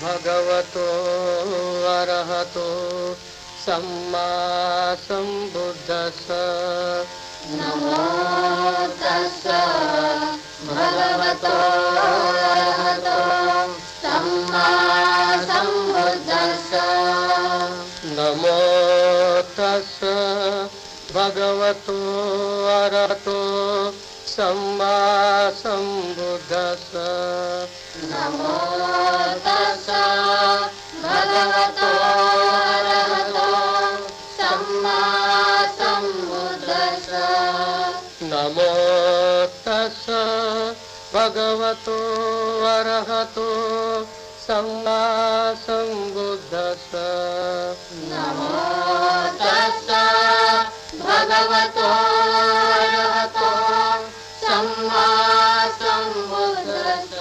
भगवतो अरहतो सम्मा सम्बुद्धस्स। नमो तस्स भगवतो अरहतो सम्मा सम्बुद्धस्स। नमो तस्स भगवतो अरहतो सम्मा सम्बुद्धस्स। नमो तस्स भगवतो अरहतो सम्मा सम्बुद्धस्स। नमो तस्स भगवतो अरहतो सम्मा सम्बुद्धस्स। नमो तस्स भगवतो अरहतो सम्मा सम्बुद्धस्स।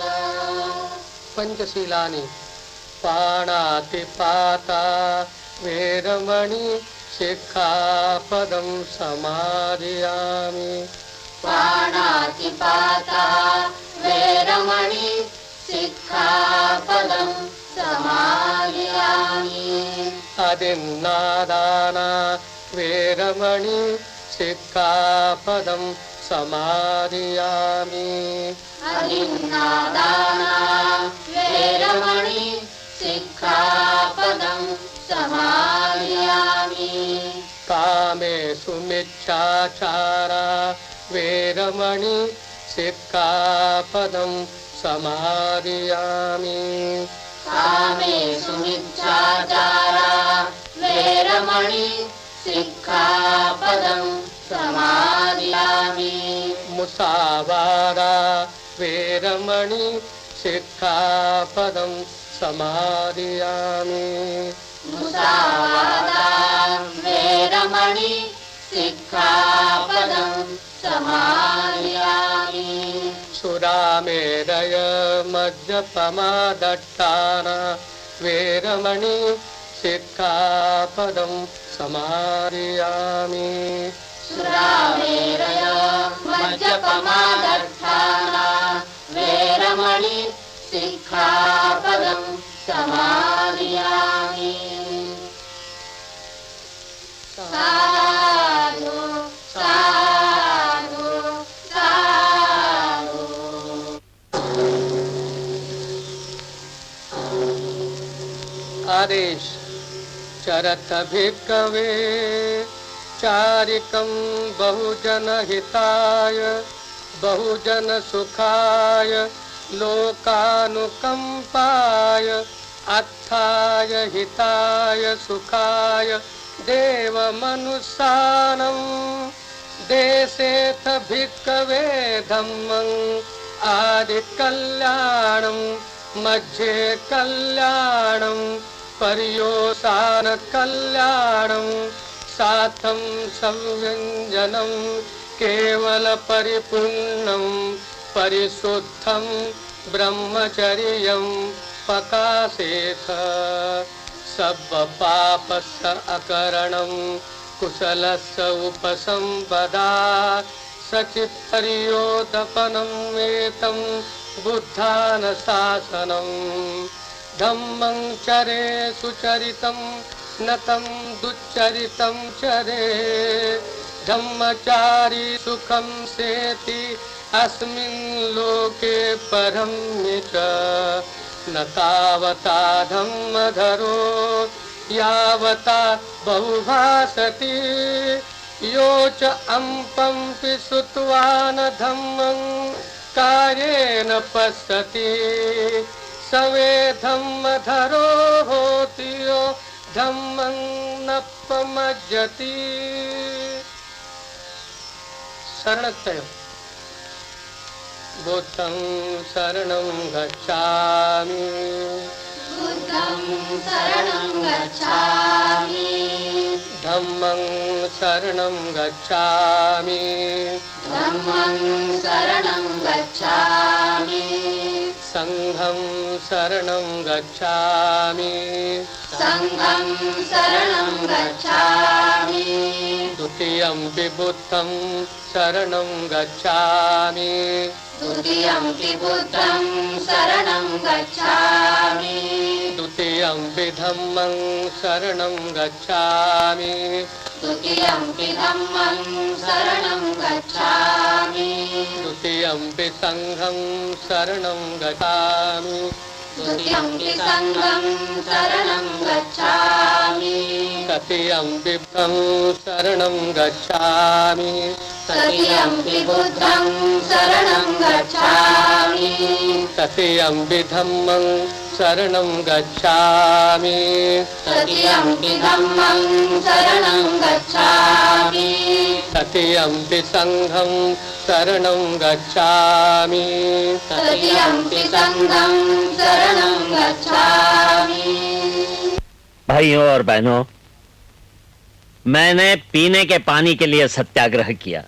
पंचशीलानि पाणातिपाता वेरमणि शिक्षापदं समादयामि। पाणातिपाता वेरमणि शिक्षापदं समादयामि। अदिन्नादाना वेरमणि शिक्षापदं समादयामि। अदिन्नादाना वेरमणि शिक्षापदं समादयामि। कामेषु मिच्छाचारा वेरमणि शिक्षापदं समादयामि। कामेषु मिच्छाचारा वेरमणि शिक्षापदं समादयामि। मुसावारा वेरमणि शिक्षापदं समादयामि। मुसावादा वेरमणि शिक्षापदं समादयामि। सुरामेरय मद्यपमादट्टाना वेरमणि शिक्षापदं समादयामि। सुरामेरय मद्यपमादट्टाना वेरमणि शिक्षापदं समादयामि। साधु साधु साधु। आदेश चरत भिक्खवे चारिकं बहुजनहिताय बहुजनसुखाय लोकानुकंपाय अर्थाय हिताय सुखाय देवमनुष्यानं देशेऽथ भिक्खवे धम्मं आदिकल्याणं मध्ये कल्याणं पर्योसान कल्याणं साथं संव्यञ्जनं केवल परिपूर्णं परिशुद्धं ब्रह्मचर्यं पकासेथ सर्वपापस्य अकरणं कुशलस्य उपसंपदा सचित्तर्योदपनं एतं बुद्धानुशासनं धम्मं चरे सुचरितं नतं दुच्चरितं चरे धम्मचारी सुखं सेति अस्मिन् लोके परं च न तावता धम्मधरो यावता बहुभाषति यो च अम्पं श्रुत्वा न धम्मं कायेन पश्यति सवे धम्मधरो होति यो धम्मं न पमज्जति। शरणत्तयो बुद्धं शरणं गच्छामि बुद्धं शरणं गच्छामि धम्मं शरणं गच्छामि धम्मं शरणं गच्छामि संघं शरणं गच्छामि संघं शरणं गच्छामि द्वितीयम्पि बुद्धं शरणं गच्छामि द्वितीयम्पि बुद्धं शरणं गच्छामि द्वितीयम्पि धम्मं शरणं गच्छामि द्वितीयम्पि धम्मं शरणं गच्छामि द्वितीयम्पि संघं शरणं गच्छामि द्वितीयम्पि संघं शरणं गच्छामि तृतीयम्पि बुद्धं शरणं गच्छामि तृतीयम्पि बुद्धं शरणं गच्छामि तृतीयम्पि धम्मं शरणं गच्छामि तृतीयम्पि धम्मं शरणं गच्छामि तृतीयम्पि संघं शरणं गच्छामि तृतीयम्पि संघं शरणं गच्छामि। भाइयों और बहनों, मैंने पीने के पानी के लिए सत्याग्रह किया।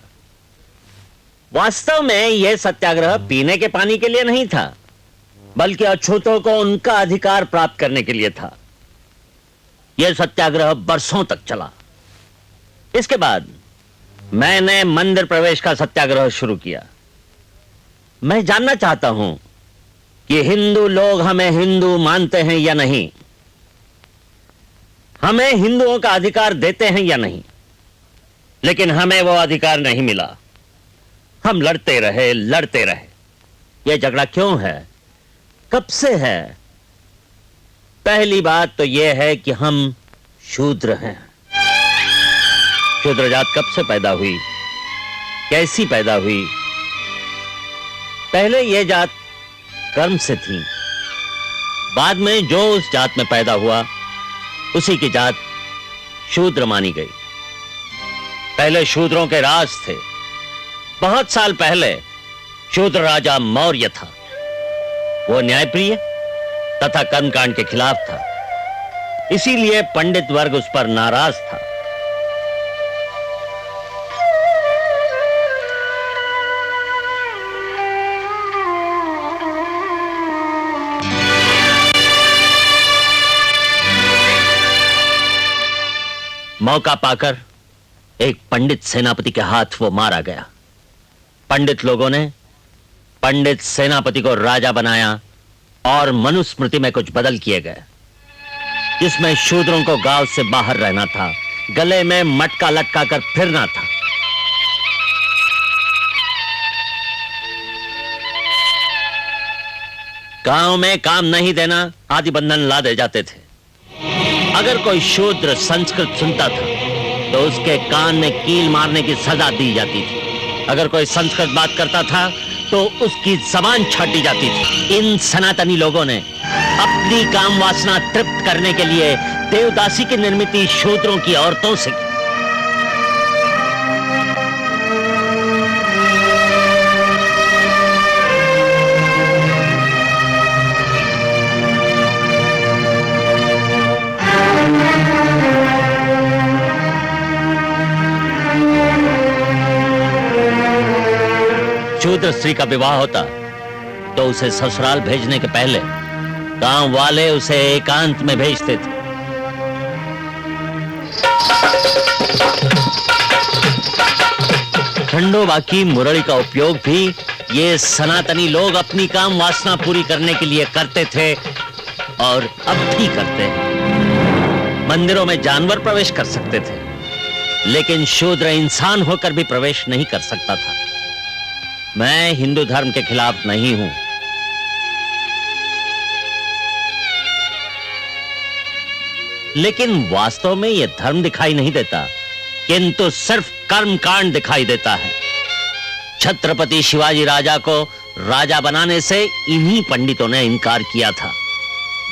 वास्तव में यह सत्याग्रह पीने के पानी के लिए नहीं था, बल्कि अछूतों को उनका अधिकार प्राप्त करने के लिए था। यह सत्याग्रह बरसों तक चला। इसके बाद मैंने मंदिर प्रवेश का सत्याग्रह शुरू किया। मैं जानना चाहता हूं कि हिंदू लोग हमें हिंदू मानते हैं या नहीं, हमें हिंदुओं का अधिकार देते हैं या नहीं। लेकिन हमें वो अधिकार नहीं मिला। हम लड़ते रहे। यह झगड़ा क्यों है, कब से है? पहली बात तो यह है कि हम शूद्र हैं। शूद्र जात कब से पैदा हुई, कैसी पैदा हुई? पहले यह जात कर्म से थी। बाद में जो उस जात में पैदा हुआ उसी की जात शूद्र मानी गई। पहले शूद्रों के राज थे। बहुत साल पहले शूद्र राजा मौर्य था। वो न्यायप्रिय तथा कर्मकांड के खिलाफ था। इसीलिए पंडित वर्ग उस पर नाराज था। मौका पाकर एक पंडित सेनापति के हाथ वो मारा गया। पंडित लोगों ने पंडित सेनापति को राजा बनाया और मनुस्मृति में कुछ बदल किए गए, जिसमें शूद्रों को गांव से बाहर रहना था, गले में मटका लटकाकर फिरना था। गांव में काम नहीं देना आदि बंधन ला दे जाते थे। अगर कोई शूद्र संस्कृत सुनता था तो उसके कान में कील मारने की सजा दी जाती थी। अगर कोई संस्कृत बात करता था तो उसकी जबान छाटी जाती थी। इन सनातनी लोगों ने अपनी काम वासना तृप्त करने के लिए देवदासी की निर्मित शूद्रों की औरतों से की। शूद्र स्त्री का विवाह होता तो उसे ससुराल भेजने के पहले गांव वाले उसे एकांत में भेजते थे। खंडोबा की मुरली का उपयोग भी ये सनातनी लोग अपनी काम वासना पूरी करने के लिए करते थे और अब भी करते हैं। मंदिरों में जानवर प्रवेश कर सकते थे, लेकिन शूद्र इंसान होकर भी प्रवेश नहीं कर सकता था। मैं हिंदू धर्म के खिलाफ नहीं हूं, लेकिन वास्तव में यह धर्म दिखाई नहीं देता, किंतु सिर्फ कर्म कांड दिखाई देता है। छत्रपति शिवाजी राजा को राजा बनाने से इन्हीं पंडितों ने इनकार किया था।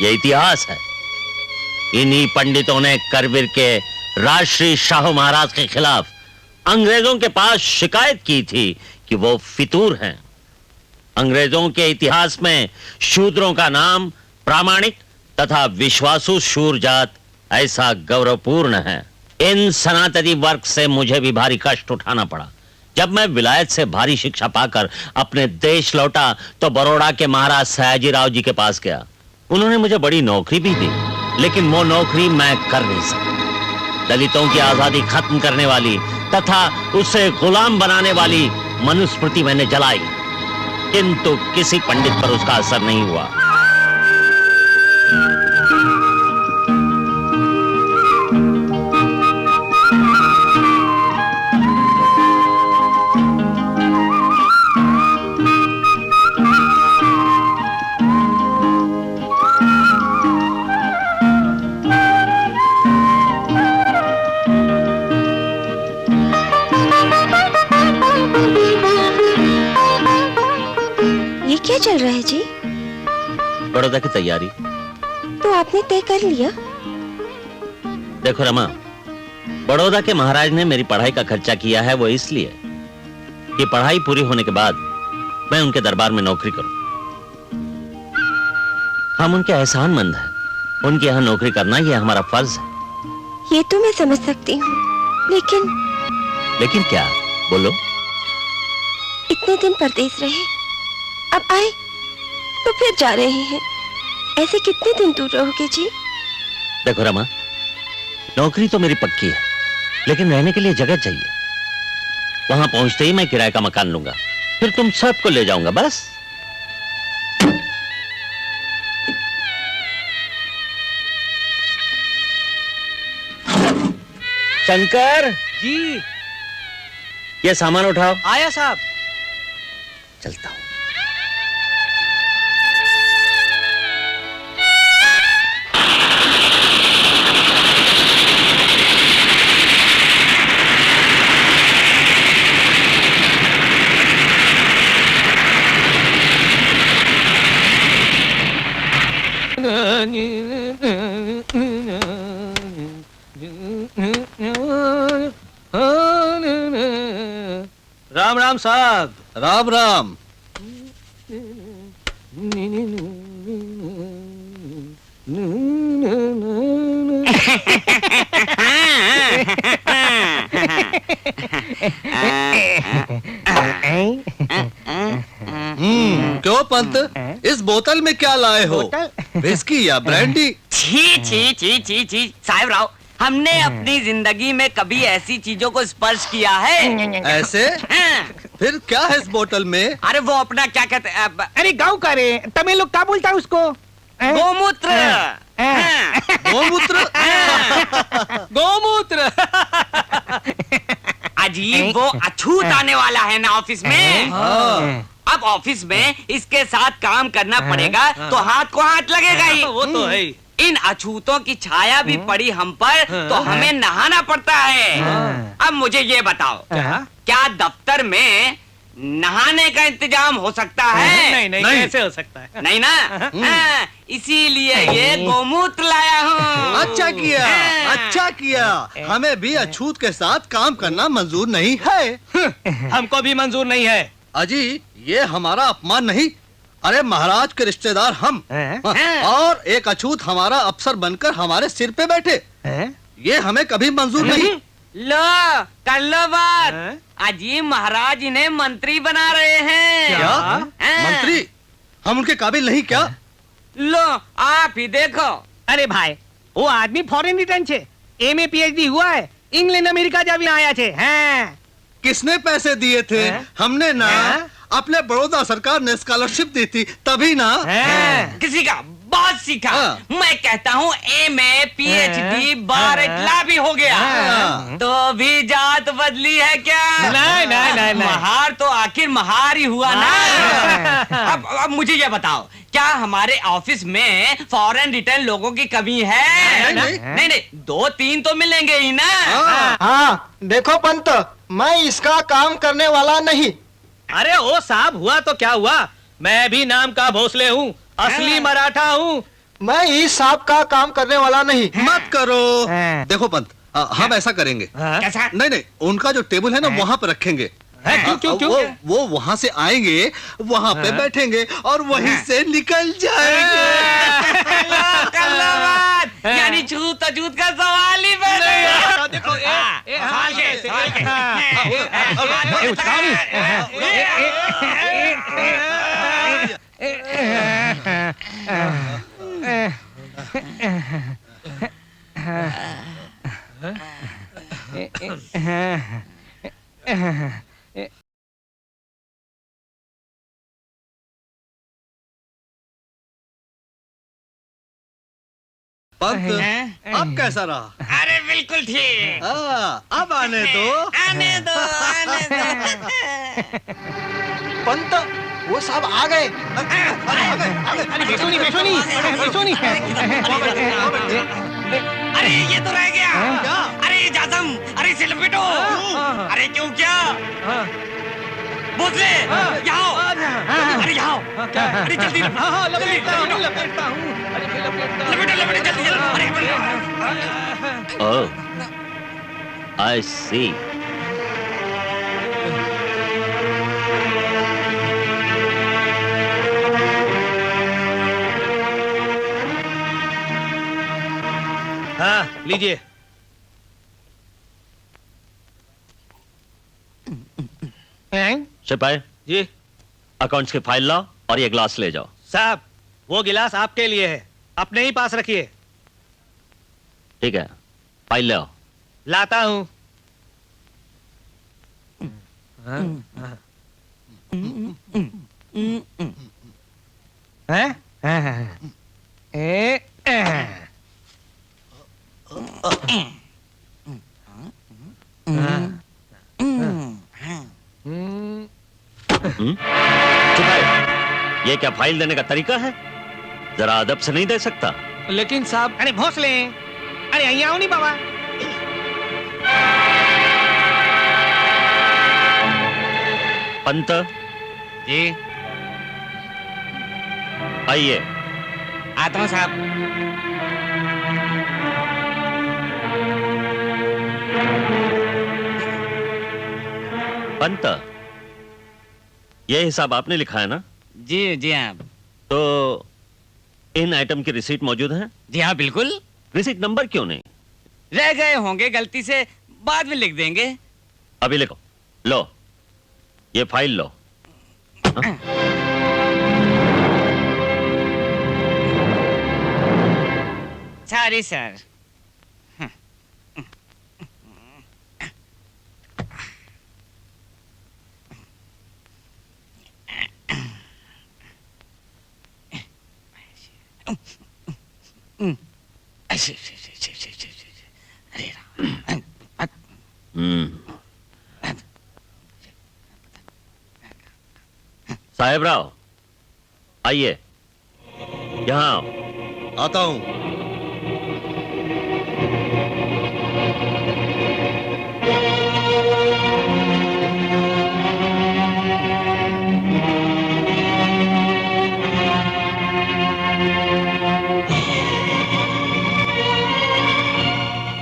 यह इतिहास है। इन्हीं पंडितों ने करवीर के राजश्री शाहू महाराज के खिलाफ अंग्रेजों के पास शिकायत की थी कि वो फितूर हैं। अंग्रेजों के इतिहास में शूद्रों का नाम प्रामाणिक तथा विश्वासु शूर जात ऐसा गौरवपूर्ण है। इन सनातनी वर्ग से मुझे भी भारी कष्ट उठाना पड़ा। जब मैं विलायत से भारी शिक्षा पाकर अपने देश लौटा तो बड़ौदा के महाराज सयाजीराव जी के पास गया। उन्होंने मुझे बड़ी नौकरी भी दी, लेकिन वो नौकरी मैं कर नहीं सका। दलितों की आजादी खत्म करने वाली तथा उसे गुलाम बनाने वाली मनुस्मृति मैंने जलाई, किंतु किसी पंडित पर उसका असर नहीं हुआ। क्या चल रहा है जी? बड़ौदा की तैयारी। तो आपने तय कर लिया? देखो रमा, बड़ौदा के महाराज ने मेरी पढ़ाई का खर्चा किया है, वो इसलिए कि पढ़ाई पूरी होने के बाद मैं उनके दरबार में नौकरी करूं। हम उनके एहसानमंद हैं, उनके यहाँ नौकरी करना ये हमारा फर्ज है। ये तो मैं समझ सकती हूँ, लेकिन क्या? बोलो। इतने दिन परदेश रहे, अब आए तो फिर जा रहे हैं, ऐसे कितने दिन दूर रहोगे जी? देखो रमा, नौकरी तो मेरी पक्की है, लेकिन रहने के लिए जगह चाहिए। वहां पहुंचते ही मैं किराए का मकान लूंगा, फिर तुम सबको ले जाऊंगा बस। शंकर जी। ये सामान उठाओ। आया साहब। चलता हूं। राम राम साहब। राम राम। क्यों पंत, इस बोतल में क्या लाए हो? विस्की या ब्रांडी? छी छी छी छी छी साहिब राव, हमने अपनी जिंदगी में कभी ऐसी चीजों को स्पर्श किया है? ऐसे? फिर क्या है इस बोतल में? अरे वो अपना क्या कहते हैं, अरे गाँव का रे, तमिल लोग क्या बोलता है उसको? गोमूत्र। गोमूत्र? गोमूत्र। अजीब, वो अछूत आने वाला है ना ऑफिस में। अब ऑफिस में इसके साथ काम करना पड़ेगा तो हाथ को हाथ लगेगा ही। वो तो है। इन अछूतों की छाया भी पड़ी हम पर तो हमें नहाना पड़ता है। अब मुझे ये बताओ, क्या दफ्तर में नहाने का इंतजाम हो सकता है? नहीं नहीं, कैसे हो सकता है? नहीं ना, इसीलिए ये गोमूत्र लाया हूँ। अच्छा किया, अच्छा किया। हमें भी अछूत के साथ काम करना मंजूर नहीं है। हमको भी मंजूर नहीं है। अजी, ये हमारा अपमान नहीं। अरे महाराज के रिश्तेदार हम, और एक अछूत हमारा अफसर बनकर हमारे सिर पे बैठे, ये हमें कभी मंजूर नहीं। लो कर लो बात। अजीब, महाराज इन्हें मंत्री बना रहे हैं। क्या? मंत्री? हम उनके काबिल नहीं क्या? लो आप ही देखो। अरे भाई, वो आदमी फॉरेन रिटर्न छे, एमए पीएचडी हुआ है, इंग्लैंड अमेरिका जावी आया छे। किसने पैसे दिए थे? हमने ना। अपने बड़ौदा सरकार ने स्कॉलरशिप दी थी, तभी ना। किसी का बहुत सीखा। मैं कहता हूँ एमए पीएचडी बार इतना भी हो गया तो भी जात बदली है क्या? नहीं नहीं नहीं, महार तो आखिर महार ही हुआ ना। अब मुझे ये बताओ, क्या हमारे ऑफिस में फॉरेन रिटर्न लोगों की कमी है? नहीं नहीं, 2-3 तो मिलेंगे ही ना। हाँ, देखो पंत, मैं इसका काम करने वाला नहीं। अरे ओ साहब, हुआ तो क्या हुआ, मैं भी नाम का भोसले हूँ, असली मराठा हूँ। मैं इस साहब का काम करने वाला नहीं। मत करो। देखो पंत, हम ऐसा करेंगे। कैसा? नहीं नहीं, उनका जो टेबल है ना वहाँ पे रखेंगे। क्यों? वो वहाँ से आएंगे, वहाँ पे बैठेंगे और वहीं से निकल जाएंगे। यानी छूत अछूत का सवाल ही बने। देखो, पंत अब कैसा रहा? अरे बिल्कुल ठीक। अब आने दो। आने दो, आने दो। पंत वो साहब आ गए। अरे ये तो रह गया। क्या? अरे जाजम, अरे इसे लपेटो। अरे क्यों क्या? भोसले, यहाँ आओ। अरे यहाँ आओ। अरे जल्दी लपेटो, लपेटो जल्दी जल्दी। Oh, I see. हाँ लीजिए। सिपाही जी अकाउंट्स की फाइल लाओ और ये ग्लास ले जाओ। साहब, वो गिलास आपके लिए है, अपने ही पास रखिए। ठीक है, फाइल ले आओ। लाता हूँ। सिपाही, ये क्या फाइल देने का तरीका है? जरा अदब से नहीं दे सकता? लेकिन साहब, अरे भोसले, अरे यहाँ आओ नहीं बाबा। पंत जी आइए। आता हूँ साहब। पंत, ये हिसाब आपने लिखा है ना? जी जी हाँ। तो इन आइटम की रिसीट मौजूद है? जी हाँ बिल्कुल। रिसीट नंबर क्यों नहीं? रह गए होंगे गलती से, बाद में लिख देंगे। अभी लिखो। लो, ये फाइल लो। Sorry sir. साहेबराव, आइए, यहाँ आओ। आता हूँ।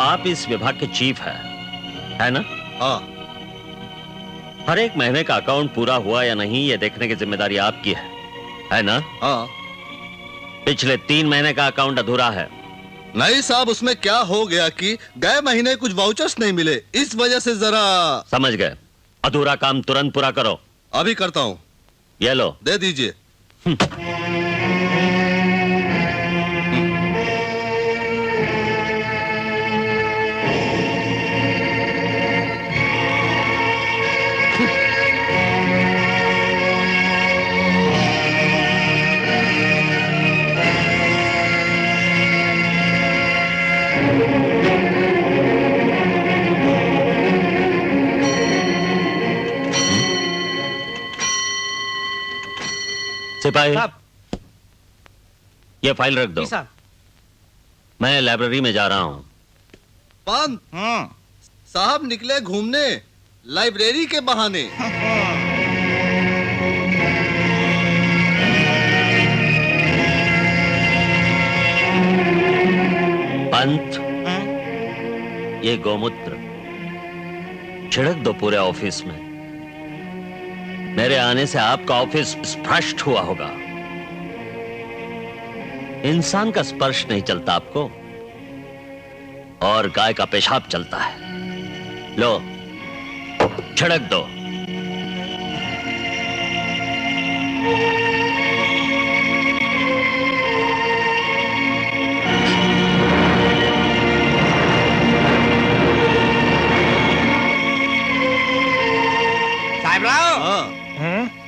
आप इस विभाग के चीफ है ना? हाँ। हर एक महीने का अकाउंट पूरा हुआ या नहीं, ये देखने की जिम्मेदारी आपकी है ना? हाँ। पिछले 3 महीने का अकाउंट अधूरा है। नहीं साहब, उसमें क्या हो गया कि गए महीने कुछ वाउचर्स नहीं मिले, इस वजह से जरा। समझ गए। अधूरा काम तुरंत पूरा करो। अभी करता हूँ। ये लो। दे दीजिए। सिपाही, साहब। ये फाइल रख दो। जी साहब। मैं लाइब्रेरी में जा रहा हूँ। पंत, साहब निकले घूमने लाइब्रेरी के बहाने। पंत, ये गोमूत्र छिड़क दो पूरे ऑफिस में। मेरे आने से आपका ऑफिस स्पष्ट हुआ होगा। इंसान का स्पर्श नहीं चलता आपको, और गाय का पेशाब चलता है। लो, छिड़क दो।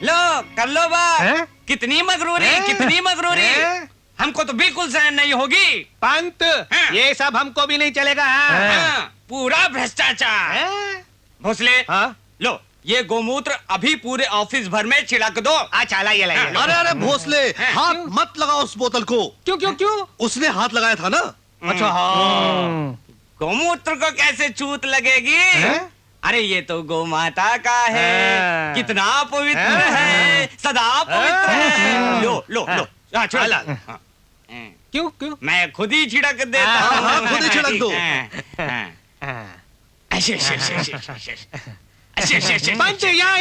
लो कर लो बात। कितनी मगरूरी, कितनी मगरूरी। हमको तो बिल्कुल सहन नहीं होगी। पंत, ये सब हमको भी नहीं चलेगा। पूरा भ्रष्टाचार। भोसले, लो ये गोमूत्र अभी पूरे ऑफिस भर में छिड़क दो। अच्छा लाइए लाइए। अरे अरे भोसले, हाथ मत लगाओ उस बोतल को। क्यों क्यों क्यों? उसने हाथ लगाया था ना। अच्छा हाँ। गोमूत्र को कैसे छूत लगेगी? अरे ये तो गौ माता का है। कितना पवित्र है, सदा पवित्र है। लो लो लो, छोड़। क्यों क्यों? मैं खुद ही छिड़क देता हूँ। हाँ, खुद ही छिड़क दो। पंच या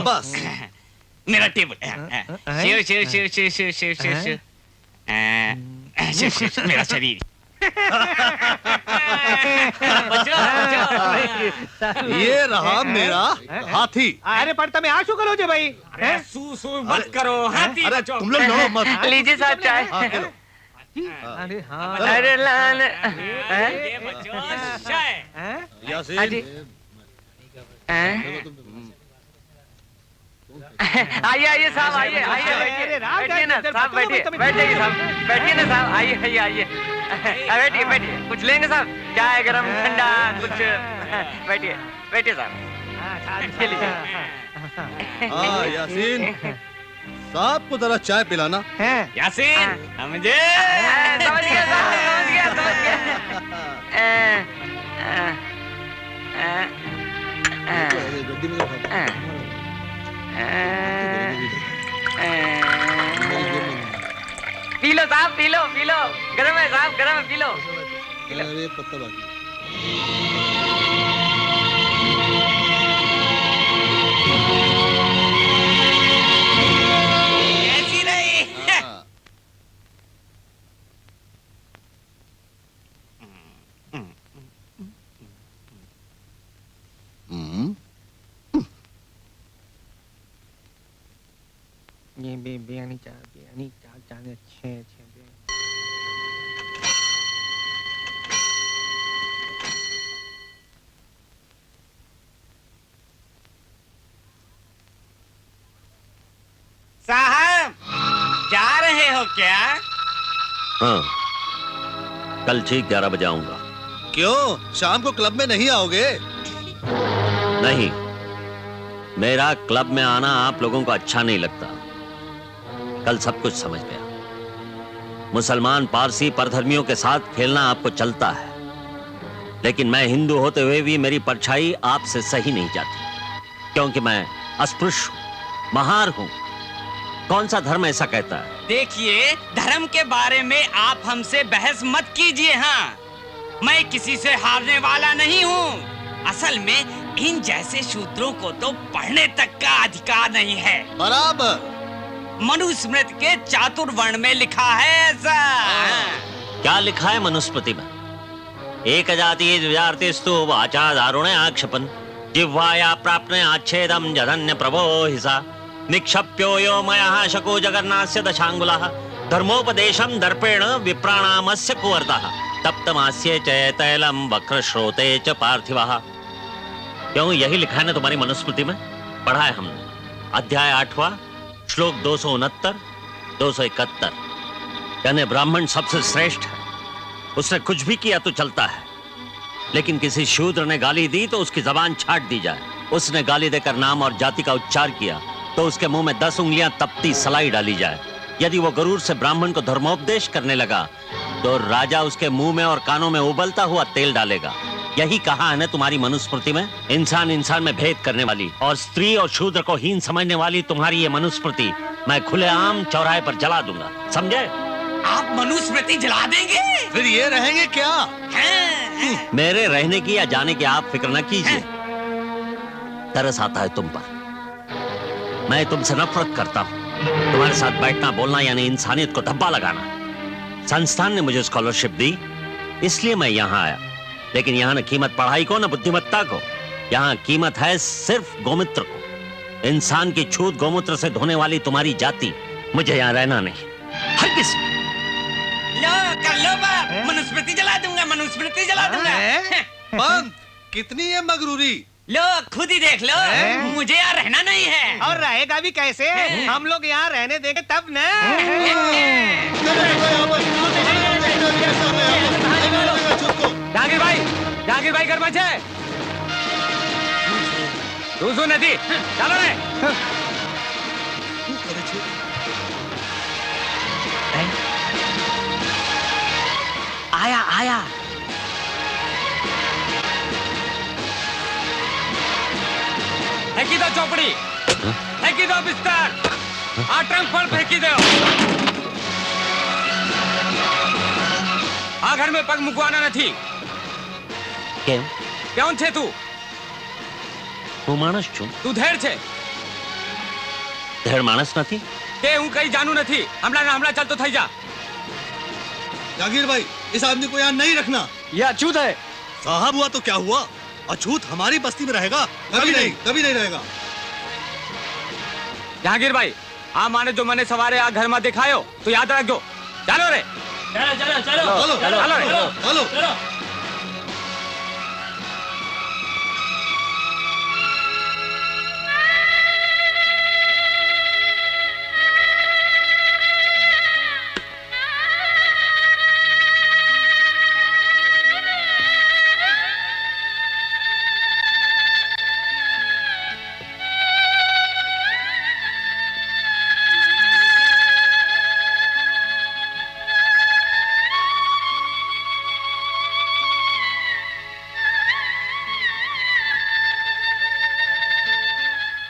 बस मेरा टेबल। शिव शिव शिव शिव शिव शिव शिव शिव। शिव शिव शिव मेरा शरीर। ये रहा मेरा हाथी। अरे पर તમે આ શું કરો છો ભાઈ? सू मत करो, हाथी अरे बचो। तुम लोग लड़ो मत। लीजिए साहब चाय। अरे हाँ। अरे लाल ये बच्चों चाय। यासीन, आइए आइए साहब, आइए आइए, बैठिए बैठिए ना साहब, बैठिए बैठिए साहब, बैठिए ना साहब, आइए आइए आइए, बैठिए बैठिए। कुछ लेंगे साहब? चाय गरम ठंडा कुछ? बैठिए बैठिए साहब। हाँ यासीन, साहब को जरा चाय पिलाना। यासीन समझे? समझ गया साहब, समझ गया समझ गया। पी लो साहब, पी लो पी लो। गरम है साहब, गरम है, पी लो पी लो। अरे पत्ता बाकी। कैसी रही? ये बिरयानी चार चार छः छः। साहब जा रहे हो क्या? हाँ, कल ठीक 11 बजे आऊंगा। क्यों, शाम को क्लब में नहीं आओगे? नहीं, मेरा क्लब में आना आप लोगों को अच्छा नहीं लगता। कल सब कुछ समझ गया। मुसलमान पारसी परधर्मियों के साथ खेलना आपको चलता है, लेकिन मैं हिंदू होते हुए भी मेरी परछाई आपसे सही नहीं जाती, क्योंकि मैं अस्पृश्य हूं, महार हूं। कौन सा धर्म ऐसा कहता है? देखिए, धर्म के बारे में आप हमसे बहस मत कीजिए। हाँ, मैं किसी से हारने वाला नहीं हूँ। असल में इन जैसे शूद्रों को तो पढ़ने तक का अधिकार नहीं है। बराबर। मनुस्मृति के चातुर्वर्ण में लिखा है ऐसा। क्या लिखा है मनुस्मृति में? एक जाति द्विजातिस्तु वाचा दारुणे आक्षेपन जिह्वाया प्राप्ने आच्छेदम जधन्य प्रभो हिसा निक्षप्यो यो मयः शको जगन्नास्य दशांगुलः धर्मोपदेशम दर्पेण विप्राणामस्य कुवर्तः तप्तमास्य च तैलम वक्रश्रोते च पार्थिवः। क्यों, यही लिखा है ना तुम्हारी मनुस्मृति में? पढ़ा है हमने। अध्याय 8वां श्लोक 269 271। यानी ब्राह्मण सबसे श्रेष्ठ है, उसने कुछ भी किया तो चलता है, लेकिन किसी शूद्र ने गाली दी तो उसकी जबान छाट दी जाए। उसने गाली देकर नाम और जाति का उच्चार किया तो उसके मुंह में 10 उंगलियां तपती सलाई डाली जाए। यदि वो गरूर से ब्राह्मण को धर्मोपदेश करने लगा तो राजा उसके मुंह में और कानों में उबलता हुआ तेल डालेगा। यही कहा है ना तुम्हारी मनुस्मृति में। इंसान इंसान में भेद करने वाली और स्त्री और शूद्र को हीन समझने वाली तुम्हारी ये मनुस्मृति मैं खुलेआम चौराहे पर जला दूंगा, समझे? आप मनुस्मृति जला देंगे? फिर ये रहेंगे क्या? मेरे रहने की या जाने की आप फिक्र न कीजिए। तरस आता है तुम पर, मैं तुमसे नफरत करता हूं। तुम्हारे साथ बैठना बोलना यानी इंसानियत को धब्बा लगाना। संस्थान ने मुझे स्कॉलरशिप दी, इसलिए मैं यहाँ आया, लेकिन यहाँ न कीमत पढ़ाई को न बुद्धिमत्ता को। यहाँ कीमत है सिर्फ गोमूत्र को। इंसान की छूत गोमूत्र से धोने वाली तुम्हारी जाति, मुझे यहाँ रहना नहीं। हरगिज़। लो कर लो बात, मनुस्मृति जला दूंगा, मनुस्मृति जला दूंगा। पंत, कितनी है मगरूरी। लो खुद ही देख लो, मुझे यहाँ रहना नहीं है। और रहेगा भी कैसे? हम लोग यहाँ रहने देंगे तब न। जहांगीर भाई घर बचे। दूसू नदी चलो रे। आया आया। फेंकी दो चौपड़ी, फेंकी दो बिस्तर, ट्रंक पर फेंकी दो। आ घर में पग मुकवाना नहीं। કેમ क्यों छे तू? હું માણસ છું તું ધેર છે? ધેડ માણસ નથી। તે હું કઈ જાણું નથી। હમણાં ચાલતો થઈ જા। जागीर भाई, इस आदमी को यहाँ नहीं रखना। ये अछूत है। साहब हुआ तो क्या हुआ, अछूत हमारी बस्ती में रहेगा? कभी नहीं रहेगा। जहांगीर भाई, आ माने जो मैंने सवारे आ घर में दिखायो तो याद रखो। चलो रे, चलो।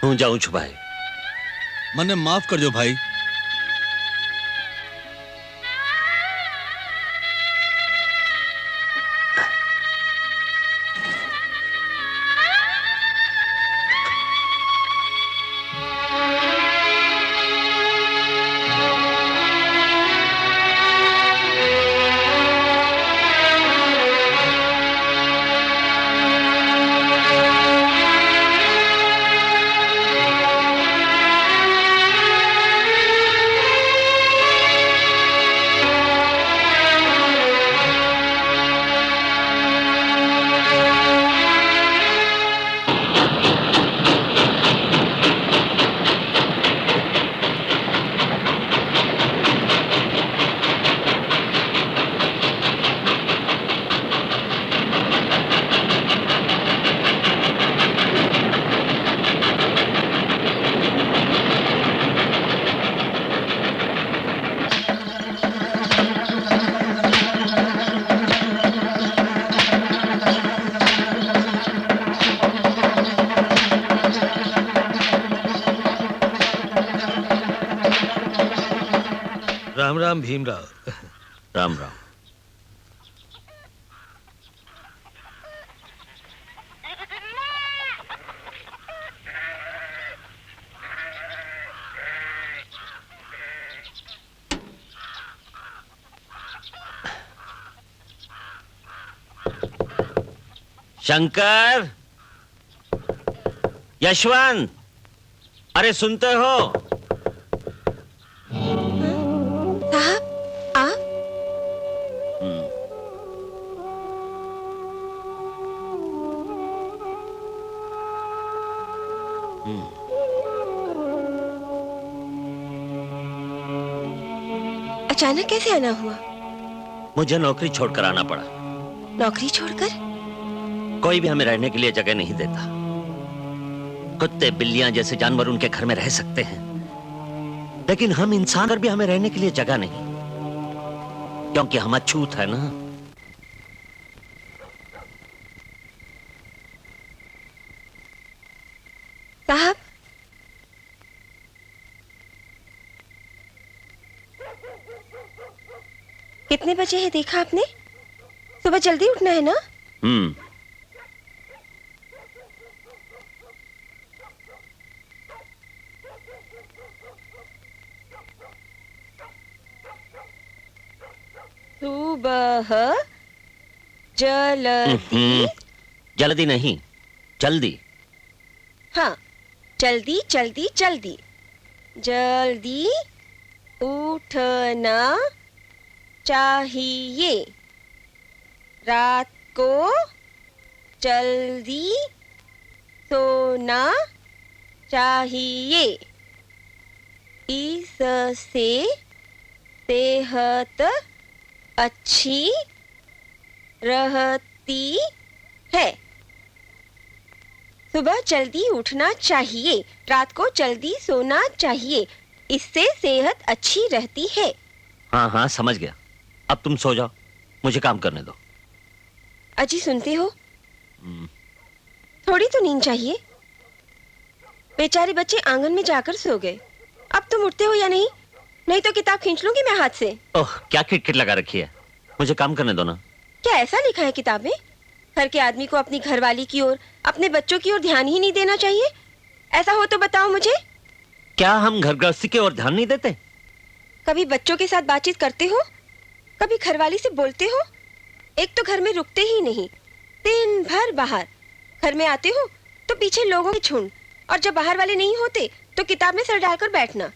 હું જાઉં છું ભાઈ। મને માફ કરજો ભાઈ। राम राम भीमराव। राम राम। शंकर, यशवंत, अरे सुनते हो? साहब आप? अचानक कैसे आना हुआ? मुझे नौकरी छोड़कर आना पड़ा। नौकरी छोड़कर? कोई भी हमें रहने के लिए जगह नहीं देता। कुत्ते बिल्लियां जैसे जानवर उनके घर में रह सकते हैं, लेकिन हम इंसान पर भी हमें रहने के लिए जगह नहीं, क्योंकि हम अछूत है ना। साहब, कितने बजे है देखा आपने? सुबह जल्दी उठना है ना? सुबह जल्दी। जल्दी नहीं, जल्दी। हाँ, जल्दी जल्दी जल्दी जल्दी उठना चाहिए। रात को जल्दी सोना चाहिए, इससे सेहत अच्छी रहती है। सुबह जल्दी उठना चाहिए, रात को जल्दी सोना चाहिए, इससे सेहत अच्छी रहती है। हाँ हाँ समझ गया, अब तुम सो जाओ, मुझे काम करने दो। अजी सुनते हो, थोड़ी तो नींद चाहिए। बेचारे बच्चे आंगन में जाकर सो गए, अब तुम उठते हो या नहीं? नहीं तो किताब खींच लूंगी मैं हाथ से। ओह क्या किटकिट लगा रखी है, मुझे काम करने दो ना। क्या ऐसा लिखा है किताब में? घर के आदमी को अपनी घरवाली की ओर, अपने बच्चों की ओर ध्यान ही नहीं देना चाहिए? ऐसा हो तो बताओ मुझे। क्या हम घर गृहस्थी की ओर ध्यान नहीं देते? कभी बच्चों के साथ बातचीत करते हो, कभी घरवाली से बोलते हो? एक तो घर में रुकते ही नहीं, दिन भर बाहर। घर में आते हो तो पीछे लोगों के झुंड, और जब बाहर वाले नहीं होते तो किताब में सर डालकर बैठना।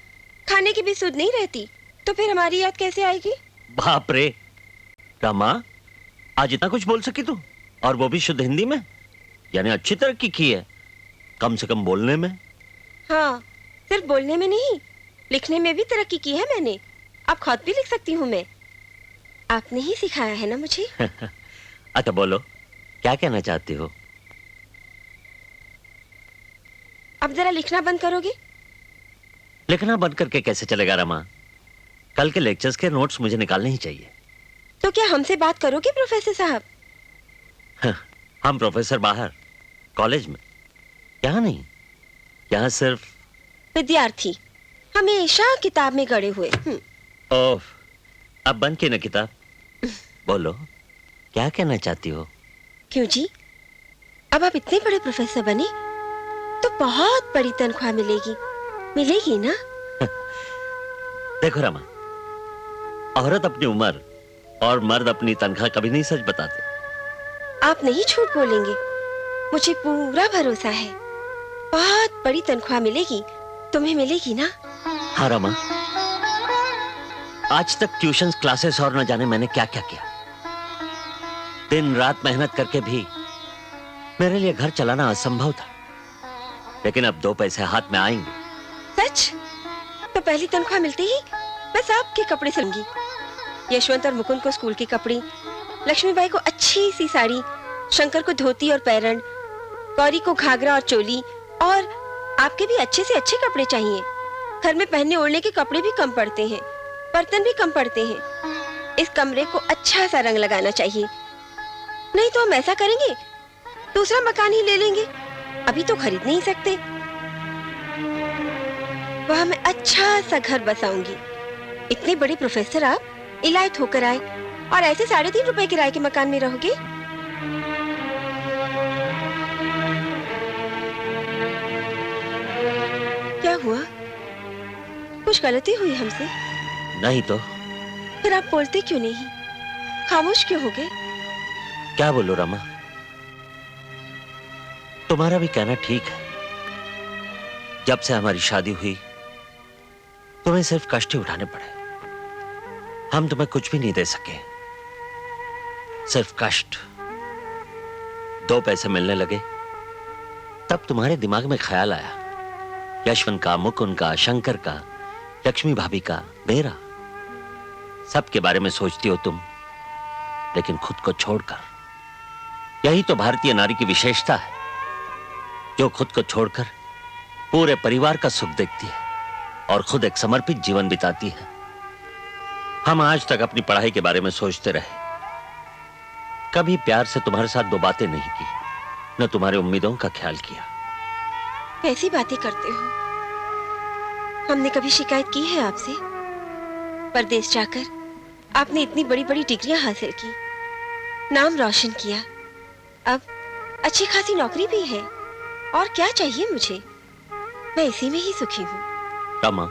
खाने की भी सुध नहीं रहती, तो फिर हमारी याद कैसे आएगी? बाप रे रमा, आज इतना कुछ बोल सकी तू, और वो भी शुद्ध हिंदी में। यानी अच्छी तरक्की की है, कम से कम बोलने में। हाँ, सिर्फ बोलने में नहीं, लिखने में भी तरक्की की है मैंने। अब खुद भी लिख सकती हूँ मैं, आपने ही सिखाया है ना मुझे। अच्छा बोलो, क्या कहना चाहती हो? अब जरा लिखना बंद करोगे? लिखना बंद करके कैसे चलेगा रमा? कल के लेक्चर्स के नोट्स मुझे निकालने ही चाहिए। तो क्या हमसे बात करोगे प्रोफेसर साहब? हम प्रोफेसर बाहर कॉलेज में, यहाँ नहीं, यहाँ सिर्फ विद्यार्थी, हमेशा किताब में गड़े हुए। ओह, अब बंद की ना किताब। बोलो, क्या कहना चाहती हो? क्यों जी, अब आप इतने बड़े प्रोफेसर बने तो बहुत बड़ी तनख्वाह मिलेगी, मिलेगी ना? देखो रमा, औरत अपनी उम्र और मर्द अपनी तनख्वाह कभी नहीं सच बताते। आप नहीं झूठ बोलेंगे, मुझे पूरा भरोसा है। बहुत बड़ी तनख्वाह मिलेगी, तुम्हें मिलेगी ना? हाँ रमा, आज तक ट्यूशन क्लासेस और न जाने मैंने क्या क्या किया। दिन रात मेहनत करके भी मेरे लिए घर चलाना असंभव था, लेकिन अब 2 पैसे हाथ में आएंगे। सच? तो पहली तनख्वाह मिलते ही मैं आपके कपड़े सिलूंगी। यशवंत और मुकुंद को स्कूल के कपड़े, लक्ष्मीबाई को अच्छी सी साड़ी, शंकर को धोती और पैरण, गौरी को घाघरा और चोली, और आपके भी अच्छे से अच्छे कपड़े चाहिए। घर में पहनने ओढ़ने के कपड़े भी कम पड़ते हैं, बर्तन भी कम पड़ते हैं। इस कमरे को अच्छा सा रंग लगाना चाहिए, नहीं तो हम ऐसा करेंगे, दूसरा मकान ही ले लेंगे। अभी तो खरीद नहीं सकते। वहां मैं अच्छा सा घर बसाऊंगी। इतने बड़े प्रोफेसर आप इलायत होकर आए और ऐसे 3.5 रुपए किराए के मकान में रहोगे? क्या हुआ, कुछ गलती हुई हमसे? नहीं तो फिर आप बोलते क्यों नहीं, खामोश क्यों हो गए? क्या बोलो रमा, तुम्हारा भी कहना ठीक है। जब से हमारी शादी हुई तुम्हें सिर्फ कष्ट ही उठाने पड़े। हम तुम्हें कुछ भी नहीं दे सके, सिर्फ कष्ट। 2 पैसे मिलने लगे तब तुम्हारे दिमाग में ख्याल आया, यशवंत का, मुकुंद का, शंकर का, लक्ष्मी भाभी का, मेरा। सबके बारे में सोचती हो तुम, लेकिन खुद को छोड़कर। यही तो भारतीय नारी की विशेषता है, जो खुद को छोड़कर पूरे परिवार का सुख देखती है और खुद एक समर्पित जीवन बिताती है। हम आज तक अपनी पढ़ाई के बारे में सोचते रहे, कभी प्यार से तुम्हारे साथ 2 बातें नहीं की, न तुम्हारे उम्मीदों का ख्याल किया। कैसी बातें करते हो? हमने कभी शिकायत की है आपसे? परदेश जाकर आपने इतनी बड़ी बड़ी डिग्रियां हासिल की, नाम रोशन किया, अब अच्छी खासी नौकरी भी है, और क्या चाहिए मुझे? मैं इसी में ही सुखी हूँ। रमा,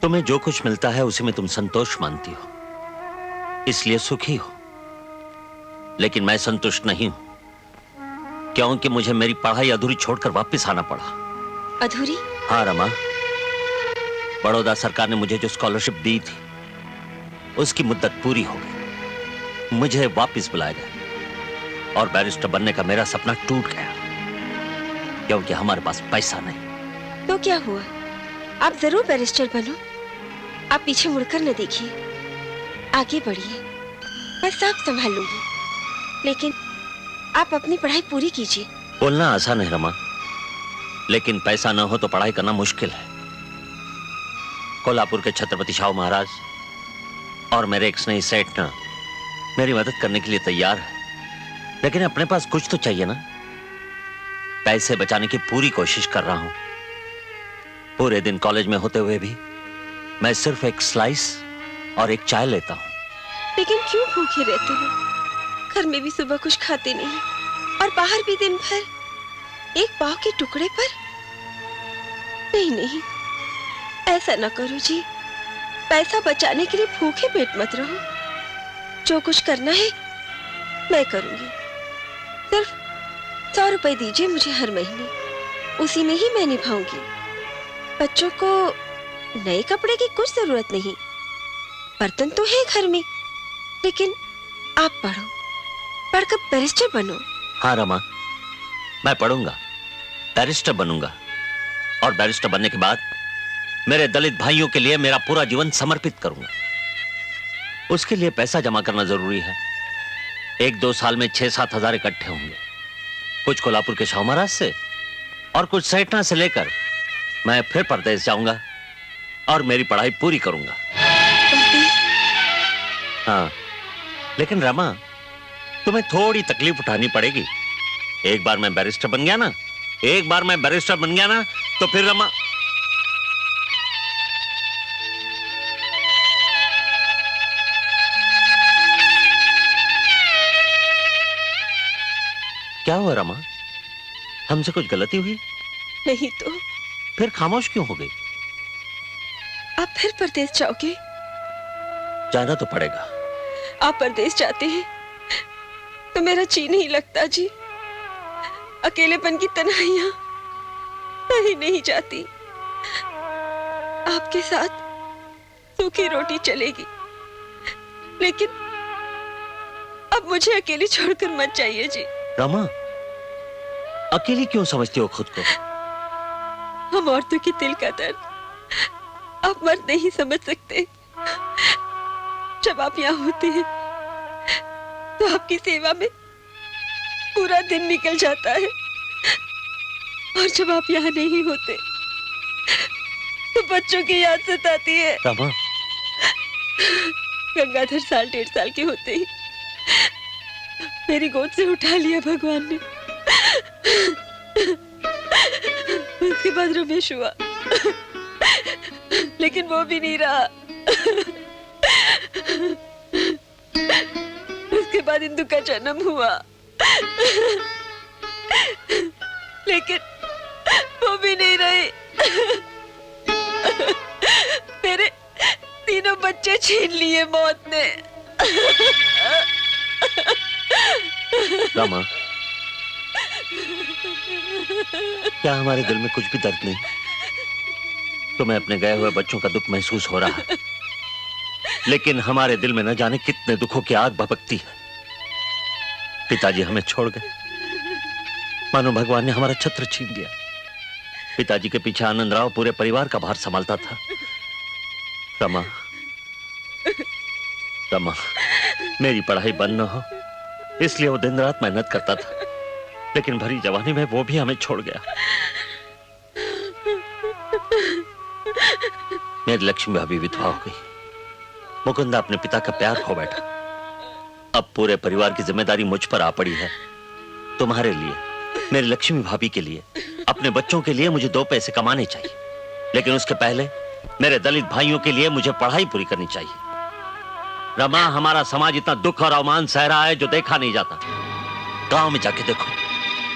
तुम्हें जो कुछ मिलता है उसी में तुम संतोष मानती हो, इसलिए सुखी हो। लेकिन मैं संतुष्ट नहीं हूं, क्योंकि मुझे मेरी पढ़ाई अधूरी छोड़कर वापस आना पड़ा। अधूरी? हाँ रमा, बड़ौदा सरकार ने मुझे जो स्कॉलरशिप दी थी उसकी मुद्दत पूरी हो गई, मुझे वापस बुलाया गया। और बैरिस्टर बनने का मेरा सपना टूट गया क्योंकि हमारे पास पैसा नहीं। तो क्या हुआ, आप जरूर बैरिस्टर बनो। आप पीछे मुड़कर न देखिए, आगे बढ़िए, मैं सब संभाल लूंगी। लेकिन आप अपनी पढ़ाई पूरी कीजिए। बोलना आसान है रमा, लेकिन पैसा न हो तो पढ़ाई करना मुश्किल है। कोल्हापुर के छत्रपति शाहू महाराज और मेरे एक स्नेही सेठ ना मेरी मदद करने के लिए तैयार है, लेकिन अपने पास कुछ तो चाहिए ना। पैसे बचाने की पूरी कोशिश कर रहा हूं। पूरे दिन कॉलेज में होते हुए भी मैं सिर्फ एक स्लाइस और एक चाय लेता हूं। लेकिन क्यों भूखे रहते हो? घर में भी सुबह कुछ खाते नहीं और बाहर भी दिन भर एक पाव के टुकड़े पर। नहीं नहीं, ऐसा न करो जी। पैसा बचाने के लिए भूखे पेट मत रहो। जो कुछ करना है मैं करूंगी। सिर्फ 100 रुपए दीजिए मुझे हर महीने, उसी में ही मैं निभाऊंगी। बच्चों को नए कपड़े की कुछ जरूरत नहीं, बर्तन तो है घर में। लेकिन आप पढ़ो, पढ़कर बैरिस्टर बनो। हाँ रमा, मैं पढ़ूंगा, बैरिस्टर बनूंगा और बैरिस्टर बनने के बाद मेरे दलित भाइयों के लिए मेरा पूरा जीवन समर्पित करूंगा। उसके लिए पैसा जमा करना जरूरी है। 1-2 साल में 6-7 हजार इकट्ठे होंगे, कुछ कोल्हापुर के शाहू महाराज से और कुछ सेठना से लेकर मैं फिर परदेश जाऊंगा और मेरी पढ़ाई पूरी करूंगा। हाँ, लेकिन रमा तुम्हें थोड़ी तकलीफ उठानी पड़ेगी। एक बार मैं बैरिस्टर बन गया ना, तो फिर रमा। क्या हुआ रमा, हमसे कुछ गलती हुई? नहीं तो फिर खामोश क्यों हो गई? आप फिर परदेश जाओगे? जाना तो पड़ेगा। आप परदेश जाते हैं तो मेरा जी नहीं लगता जी। अकेलेपन की तन्हाइयां कहीं नहीं जाती। आपके साथ सूखी रोटी चलेगी, लेकिन अब मुझे अकेली छोड़कर मत जाइए जी। रमा, अकेली क्यों समझती हो खुद को? हम औरतों के दिल का दर्द आप मर्द नहीं समझ सकते। जब आप यहाँ होते हैं तो आपकी सेवा में पूरा दिन निकल जाता है, और जब आप यहाँ नहीं होते तो बच्चों की याद सताती है। रमा, गंगाधर 1.5 साल के होते ही मेरी गोद से उठा लिया भगवान ने। उसके बाद रमेश हुआ, लेकिन वो भी नहीं रहा। उसके बाद इंदु का जन्म हुआ, लेकिन वो भी नहीं रही। मेरे 3 बच्चे छीन लिए मौत ने। रमा, क्या हमारे दिल में कुछ भी दर्द नहीं? तुम्हें अपने गए हुए बच्चों का दुख महसूस हो रहा है, लेकिन हमारे दिल में न जाने कितने दुखों की आग भभकती है। पिताजी हमें छोड़ गए, मानो भगवान ने हमारा छत्र छीन लिया। पिताजी के पीछे आनंद राव पूरे परिवार का भार संभालता था। रमा, रमा, मेरी पढ़ाई बंद न हो इसलिए वो दिन रात मेहनत करता था, लेकिन भरी जवानी में वो भी हमें छोड़ गया। मेरी लक्ष्मी भाभी विधवा हो गई, मुकुंदा अपने पिता का प्यार खो बैठा। अब पूरे परिवार की जिम्मेदारी मुझ पर आ पड़ी है। तुम्हारे लिए, मेरी लक्ष्मी भाभी के लिए, अपने बच्चों के लिए मुझे 2 पैसे कमाने चाहिए, लेकिन उसके पहले मेरे दलित भाइयों के लिए मुझे पढ़ाई पूरी करनी चाहिए। रमा, हमारा समाज इतना दुख और अवमान सह रहा है जो देखा नहीं जाता। गांव में जाके देखो,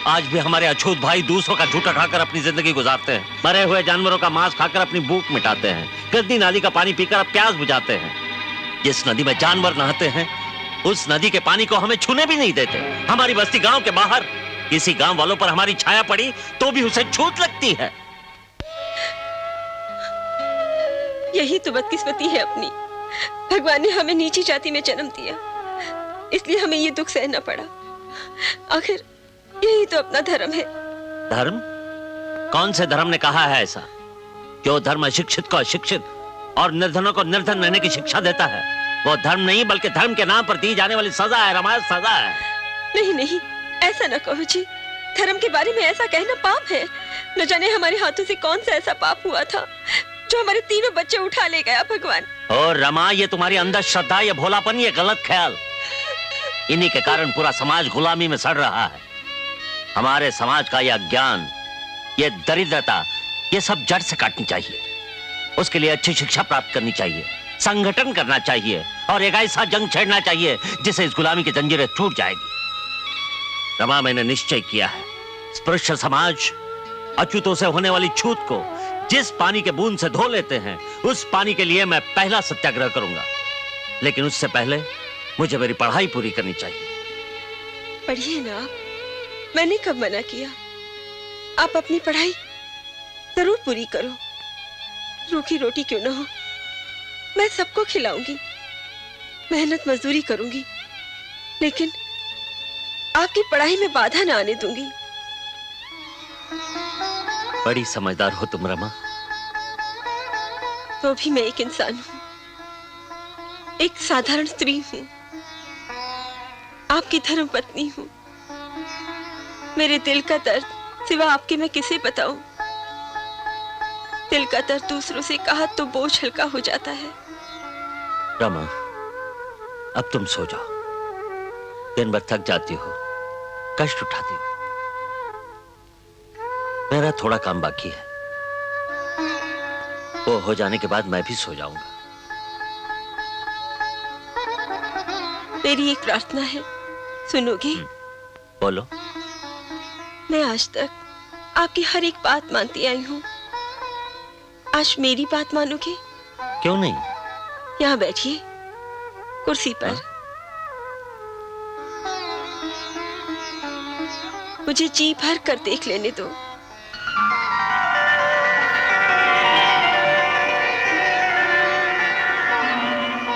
आज भी हमारे अछूत भाई दूसरों का झूठा खाकर अपनी जिंदगी गुजारते हैं, मरे हुए जानवरों का मांस खाकर अपनी भूख मिटाते हैं, गंदी नाली का पानी पीकर प्यास बुझाते हैं। जिस नदी में जानवर नहाते हैं उस नदी के पानी को हमें छूने भी नहीं देते। हमारी बस्ती गांव के बाहर किसी गांव वालों पर हमारी छाया पड़ी तो भी उसे छूत लगती है। यही तो बदकिस्मती है अपनी। भगवान ने हमें नीची जाति में जन्म दिया, इसलिए हमें ये दुख सहना पड़ा। आखिर यही तो अपना धर्म है। धर्म? कौन से धर्म ने कहा है ऐसा? जो धर्म अशिक्षित को अशिक्षित और निर्धनों को निर्धन रहने की शिक्षा देता है, वो धर्म नहीं बल्कि धर्म के नाम पर दी जाने वाली सजा है रमा, सजा है। नहीं नहीं, ऐसा न कहो जी। धर्म के बारे में ऐसा कहना पाप है। न जाने हमारे हाथों से कौन सा ऐसा पाप हुआ था जो हमारे तीनों बच्चे उठा ले गया भगवान। और रमा, ये तुम्हारी अंधश्रद्धा, ये भोलापन, ये गलत ख्याल, इन्हीं के कारण पूरा समाज गुलामी में सड़ रहा है। हमारे समाज का यह अज्ञान, ये दरिद्रता, ये सब जड़ से काटनी चाहिए। उसके लिए अच्छी शिक्षा प्राप्त करनी चाहिए, संगठन करना चाहिए और एक ऐसा जंग छेड़ना चाहिए जिससे इस गुलामी की जंजीरें टूट जाएगी। रमा, मैंने निश्चय किया है, स्पृश्य समाज अछूतों से होने वाली छूत को जिस पानी के बूंद से धो लेते हैं, उस पानी के लिए मैं पहला सत्याग्रह करूंगा। लेकिन उससे पहले मुझे मेरी पढ़ाई पूरी करनी चाहिए। पढ़िए ना आप, मैंने कब मना किया। आप अपनी पढ़ाई जरूर पूरी करो, रूखी रोटी क्यों ना हो। मैं सबको खिलाऊंगी, मेहनत मजदूरी करूंगी, लेकिन आपकी पढ़ाई में बाधा ना आने दूंगी। बड़ी समझदार हो तुम रमा। तो भी मैं एक इंसान हूं, एक साधारण स्त्री हूं, आपकी धर्म पत्नी हूं। मेरे दिल का दर्द सिवा आपके मैं किसे बताऊं। दिल का दर्द दूसरों से कहा तो बोझ हल्का हो जाता है। रमा, अब तुम सो जाओ। दिन भर थक जाती हो, कष्ट उठाती हो। मेरा थोड़ा काम बाकी है, वो हो जाने के बाद मैं भी सो जाऊंगा। मेरी एक प्रार्थना है, सुनोगे? बोलो। मैं आज तक आपकी हर एक बात मानती आई हूँ, आज मेरी बात मानोगे? क्यों नहीं? यहाँ बैठिए कुर्सी पर। मुझे जी भर कर देख लेने दो।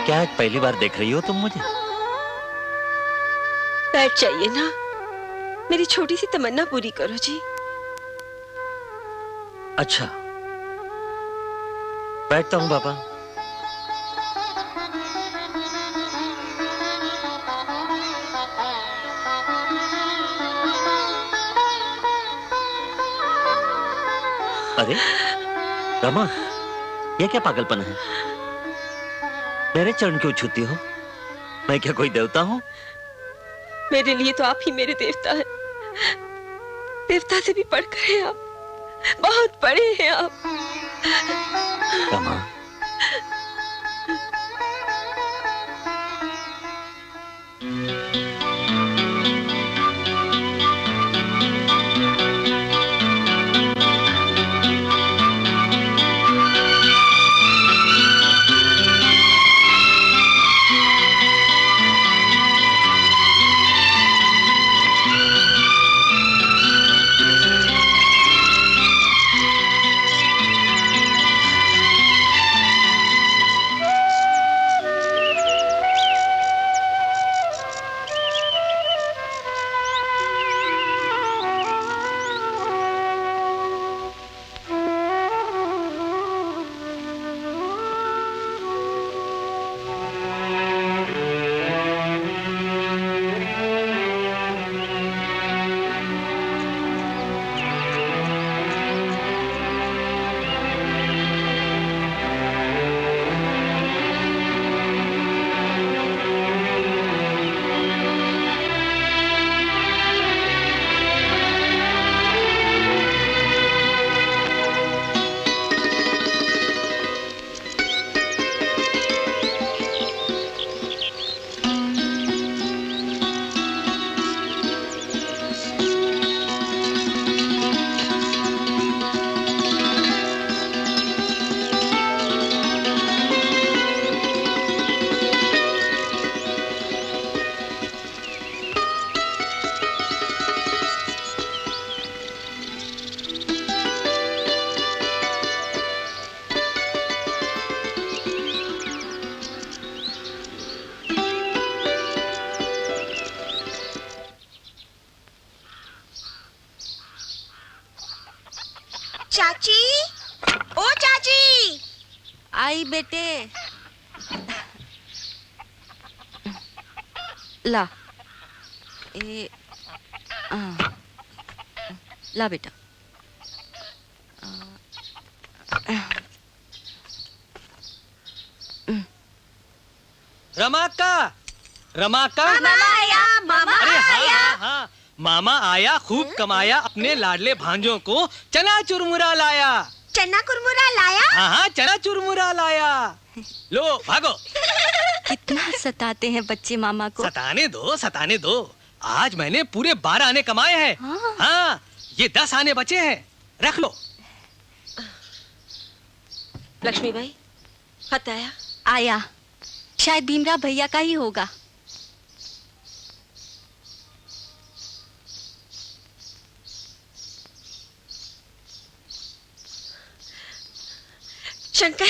क्या पहली बार देख रही हो तुम मुझे? बैठ जाइए ना, मेरी छोटी सी तमन्ना पूरी करो जी। अच्छा, बैठता हूं बाबा। अरे रमा, ये क्या पागलपन है? मेरे चरण क्यों छूती हो? मैं क्या कोई देवता हूं? मेरे लिए तो आप ही मेरे देवता हैं। देवता से भी बढ़कर हैं आप, बहुत बड़े हैं आप। रमा, चाची, ओ चाची। आई बेटे। ला ला बेटा। रमाका, रमाका। मामा आया, मामा अरे हाँ आया। हाँ हाँ, मामा आया, खूब कमाया, अपने लाडले भांजों को चना चुरमुरा लाया। चना कुरमुरा लाया। हाँ हाँ, चना चुरमुरा लाया। लो भागो। कितना सताते हैं बच्चे मामा को। सताने दो। आज मैंने पूरे 12 आने कमाए हैं। हाँ, ये 10 आने बचे हैं, रख लो। लक्ष्मीबाई, खत आया? आया, शायद भीमराव भैया का ही होगा। शंकर,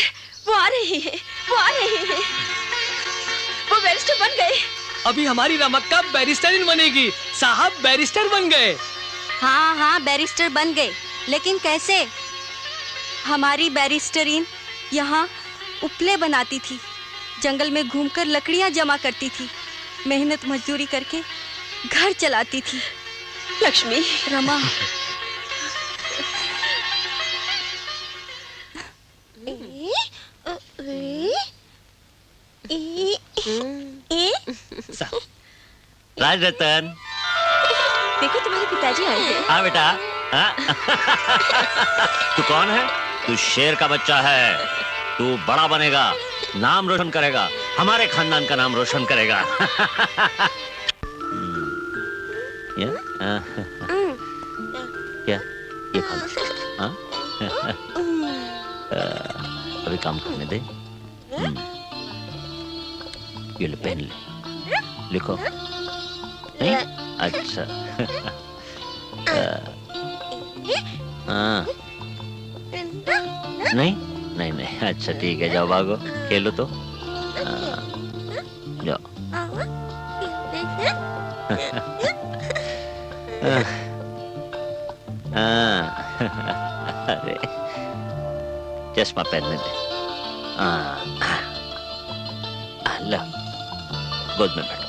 वो आ रही है, वो आ रही है। वो बैरिस्टर बन गए। अभी हमारी रमक्का बैरिस्टरिन बनेगी। साहब बैरिस्टर बन गए। हाँ हाँ, बैरिस्टर बन गए, लेकिन कैसे? हमारी बैरिस्टरीन यहाँ उपले बनाती थी, जंगल में घूमकर लकड़ियाँ जमा करती थी, मेहनत मजदूरी करके घर चलाती थी। लक्ष्मी, रमा, राजरतन, देखो तुम्हारे पिताजी आए हैं। हाँ बेटा। हाँ? तू कौन है? तू शेर का बच्चा है। तू बड़ा बनेगा, नाम रोशन करेगा, हमारे खानदान का नाम रोशन करेगा। क्या? क्या? ये खा लो। हाँ? अभी काम करने दे। ये ले, पेन ले, लिखो। नहीं? अच्छा। हाँ। नहीं नहीं नहीं, अच्छा ठीक है, जाओ भागो, खेलो तो। जाओ। अरे चश्मा पहनने दे। लो, गोद में बैठो।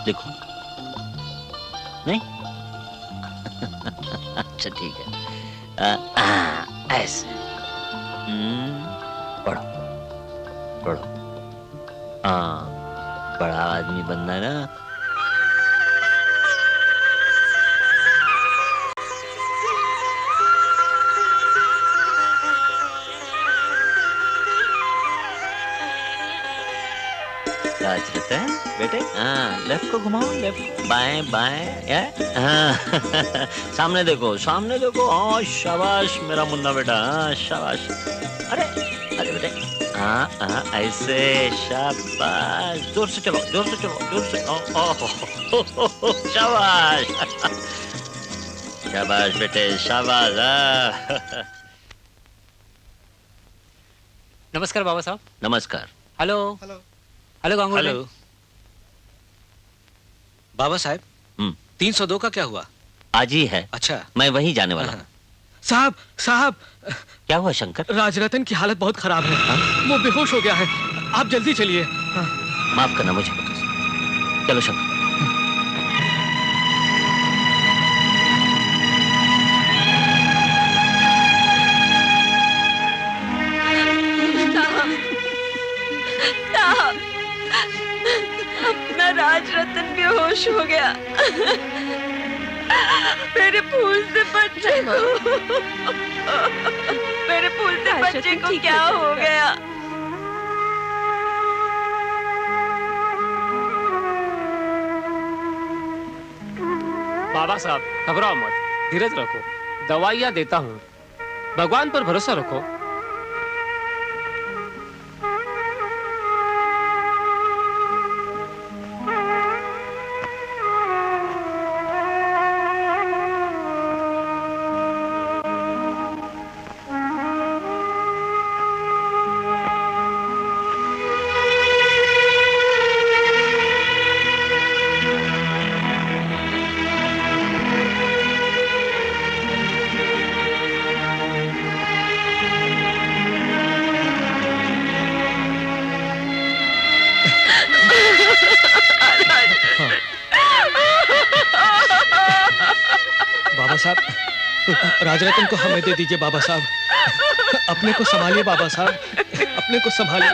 देखो। नहीं? अच्छा ठीक है। ऐसे। पढ़ो पढ़ो। बड़ा आदमी बनना है ना। राजरतन बेटे, लेफ्ट को घुमाओ, लेफ्ट, बाएं बाएं, सामने देखो, सामने देखो। हाँ शाबाश मेरा मुन्ना बेटा, हाँ शाबाश। अरे अरे बेटे, ऐसे, शाबाश। जोर से चलो, जोर से चलो, जोर से। शाबाश। शाबाश बेटे, शाबाश। नमस्कार बाबा साहब। नमस्कार। Hello hello. Hello Ganguly. Hello Baba Saheb, 302 का क्या हुआ? आज ही है। अच्छा, मैं वहीं जाने वाला हूँ। साहब साहब, क्या हुआ शंकर? राजरतन की हालत बहुत खराब है। वो बेहोश हो गया है, आप जल्दी चलिए। माफ करना मुझे। चलो शंकर। अपना राजरतन बेहोश हो गया। मेरे फूल से बच्चे को, मेरे फूल से बच्चे को क्या हो गया? बाबा साहब घबराओ मत, धीरज रखो, दवाइयाँ देता हूँ, भगवान पर भरोसा रखो। साहब, राजरत्न को हमें दे दीजिए बाबा साहब। अपने को संभालिए बाबा साहब, अपने को संभालिए।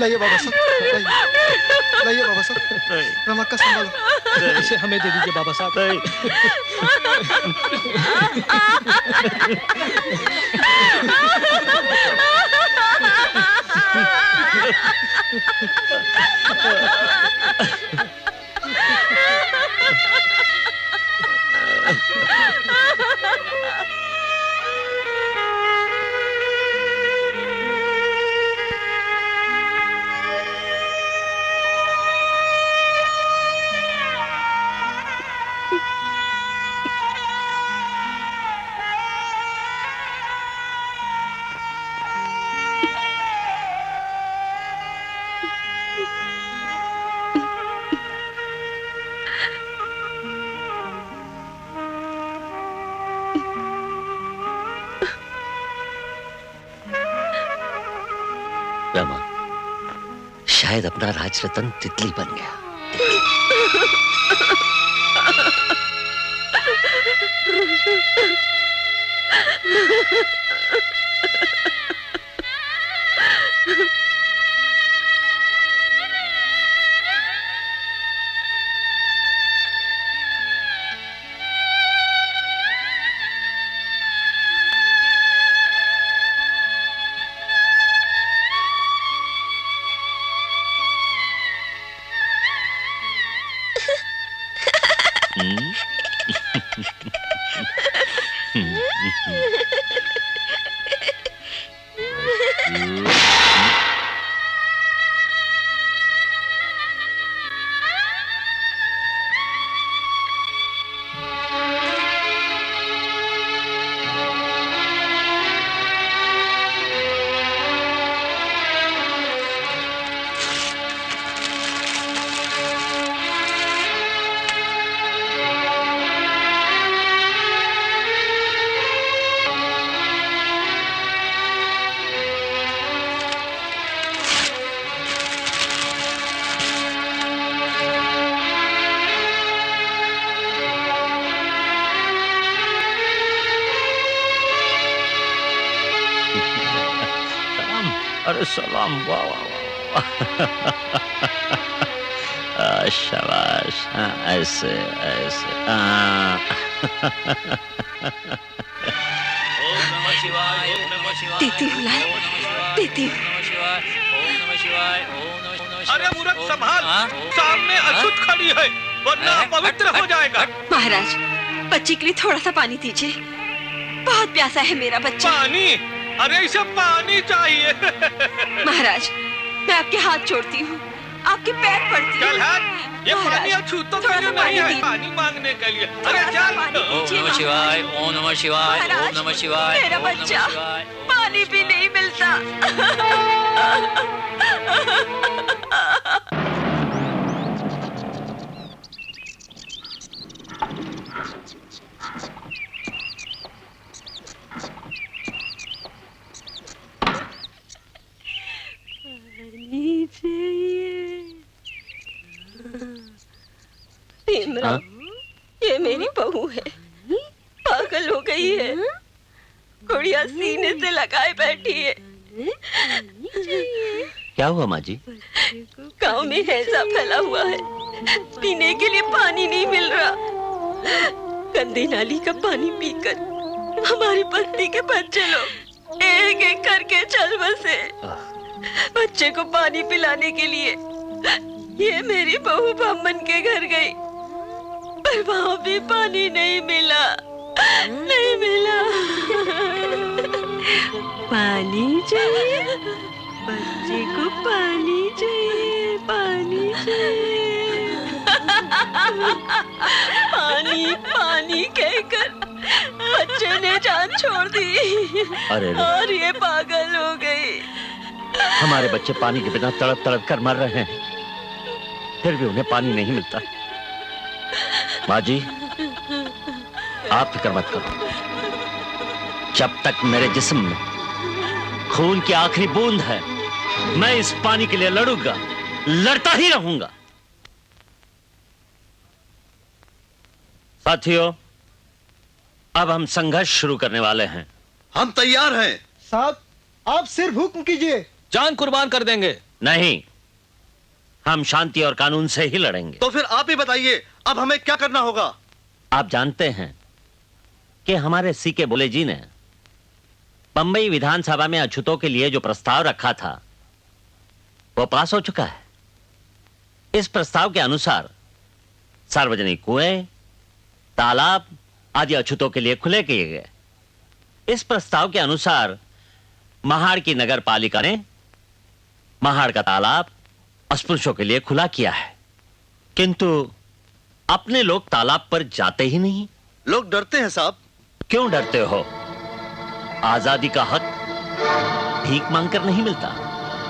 लाइए बाबा साहब, लाइए बाबा साहब, रमक्का संभालो, इसे हमें दे दीजिए बाबा साहब। रमा, शायद अपना राजरत्न तितली बन गया। अरे सलाम, वाह वाह वाह, शाबाश, ऐसे ऐसे। दीदी बुलाए, दीदी। अरे मूर्ख संभाल, सामने अछूत खड़ी है, वरना पवित्र हो जाएगा। महाराज, बच्चे के लिए थोड़ा सा पानी दीजिए, बहुत प्यासा है मेरा बच्चा। पानी? अरे इसे पानी चाहिए। महाराज, मैं आपके हाथ जोड़ती हूँ, आपके पैर पड़ती हूँ। चल हट, ये पानी अछूतों के लिए नहीं है, पानी मांगने के लिए। अरे चल। ओम नमः शिवाय, ओम नमः शिवाय, ओम नमः शिवाय। मेरा बच्चा पानी भी नहीं मिलता। इमरान, ये मेरी बहू है, पागल हो गई है, गुड़िया सीने से लगाए बैठी है। क्या हुआ माँ जी? गांव में हैजा फैला हुआ है, पीने के लिए पानी नहीं मिल रहा। गंदी नाली का पानी पीकर हमारी बस्ती के बच्चे लोग एक एक करके चल बसे। बच्चे को पानी पिलाने के लिए ये मेरी बहू ब्राह्मण के घर गई, पर वहां भी पानी नहीं मिला, नहीं मिला। पानी चाहिए, बच्चे को पानी चाहिए, पानी चाहिए। पानी पानी कहकर बच्चे ने जान छोड़ दी। अरे और ये पागल हो गई। हमारे बच्चे पानी के बिना तड़प तड़प कर मर रहे हैं, फिर भी उन्हें पानी नहीं मिलता। माँ जी, आप फिक्र मत करो, जब तक मेरे जिस्म में खून की आखिरी बूंद है, मैं इस पानी के लिए लड़ूंगा, लड़ता ही रहूंगा। साथियों, अब हम संघर्ष शुरू करने वाले हैं। हम तैयार हैं। साहब आप सिर्फ हुक्म कीजिए, जान कुर्बान कर देंगे। नहीं, हम शांति और कानून से ही लड़ेंगे। तो फिर आप ही बताइए अब हमें क्या करना होगा। आप जानते हैं कि हमारे सीके बोले जी ने बंबई विधानसभा में अछूतों के लिए जो प्रस्ताव रखा था वो पास हो चुका है। इस प्रस्ताव के अनुसार सार्वजनिक कुएं, तालाब आदि अछूतों के लिए खुले किए गए। इस प्रस्ताव के अनुसार महाड़ की नगर पालिका ने महाड़ का तालाब अस्पृश्यों के लिए खुला किया है, किंतु अपने लोग तालाब पर जाते ही नहीं। लोग डरते हैं साहब। क्यों डरते हो? आजादी का हक भीख मांगकर नहीं मिलता,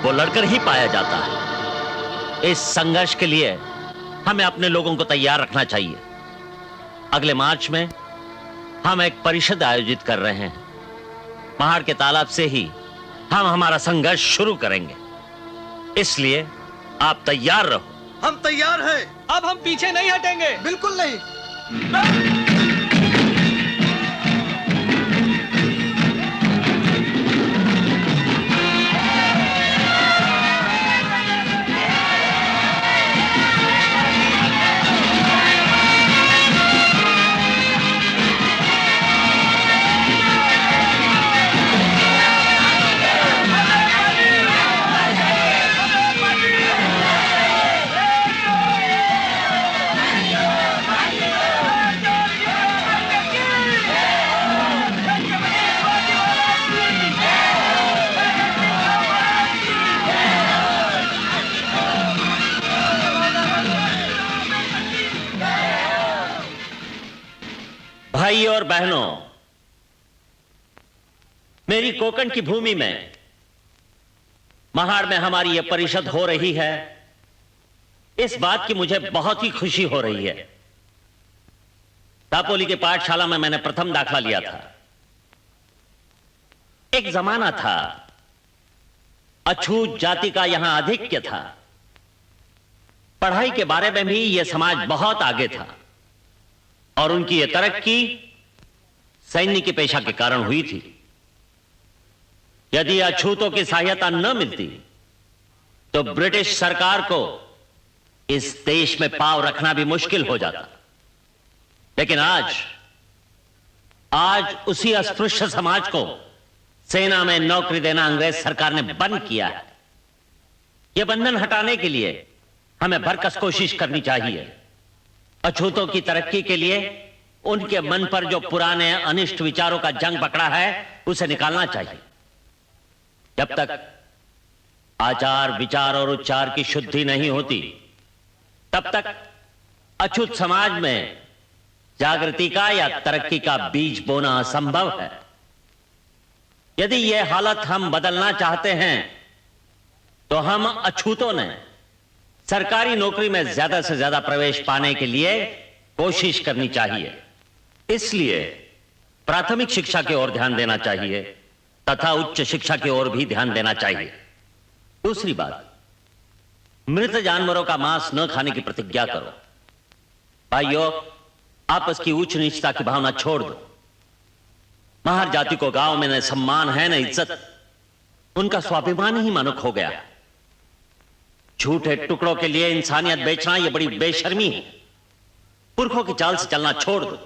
वो लड़कर ही पाया जाता है। इस संघर्ष के लिए हमें अपने लोगों को तैयार रखना चाहिए। अगले मार्च में हम एक परिषद आयोजित कर रहे हैं। महाड़ के तालाब से ही हम हमारा संघर्ष शुरू करेंगे, इसलिए आप तैयार रहो। हम तैयार हैं। अब हम पीछे नहीं हटेंगे। बिल्कुल नहीं। भाइयों और बहनों, मेरी कोकण की भूमि में महाड़ में हमारी यह परिषद हो रही है, इस बात की मुझे बहुत ही खुशी हो रही है। दापोली की पाठशाला में मैंने प्रथम दाखला लिया था। एक जमाना था अछूत जाति का यहां आधिक्य था। पढ़ाई के बारे में भी यह समाज बहुत आगे था और उनकी यह तरक्की सैनिक पेशा के कारण हुई थी। यदि अछूतों की सहायता न मिलती तो ब्रिटिश सरकार को इस देश में पांव रखना भी मुश्किल हो जाता। लेकिन आज उसी अस्पृश्य समाज को सेना में नौकरी देना अंग्रेज सरकार ने बंद किया है। यह बंधन हटाने के लिए हमें भरकस कोशिश करनी चाहिए। अछूतों की तरक्की के लिए उनके मन पर जो पुराने अनिष्ट विचारों का जंग पकड़ा है उसे निकालना चाहिए। जब तक आचार, विचार और उच्चार की शुद्धि नहीं होती तब तक अछूत समाज में जागृति का या तरक्की का बीज बोना असंभव है। यदि यह हालत हम बदलना चाहते हैं तो हम अछूतों ने सरकारी नौकरी में ज्यादा से ज्यादा प्रवेश पाने के लिए कोशिश करनी चाहिए। इसलिए प्राथमिक शिक्षा की ओर ध्यान देना चाहिए तथा उच्च शिक्षा की ओर भी ध्यान देना चाहिए। दूसरी बात, मृत जानवरों का मांस न खाने की प्रतिज्ञा करो। भाइयों, आपस की ऊंच नीचता की भावना छोड़ दो। महार जाति को गांव में न सम्मान है न इज्जत, उनका स्वाभिमान ही मानुक हो गया। झूठे टुकड़ों के लिए इंसानियत बेचना यह बड़ी बेशर्मी है। पुरखों की चाल से चलना छोड़ दो।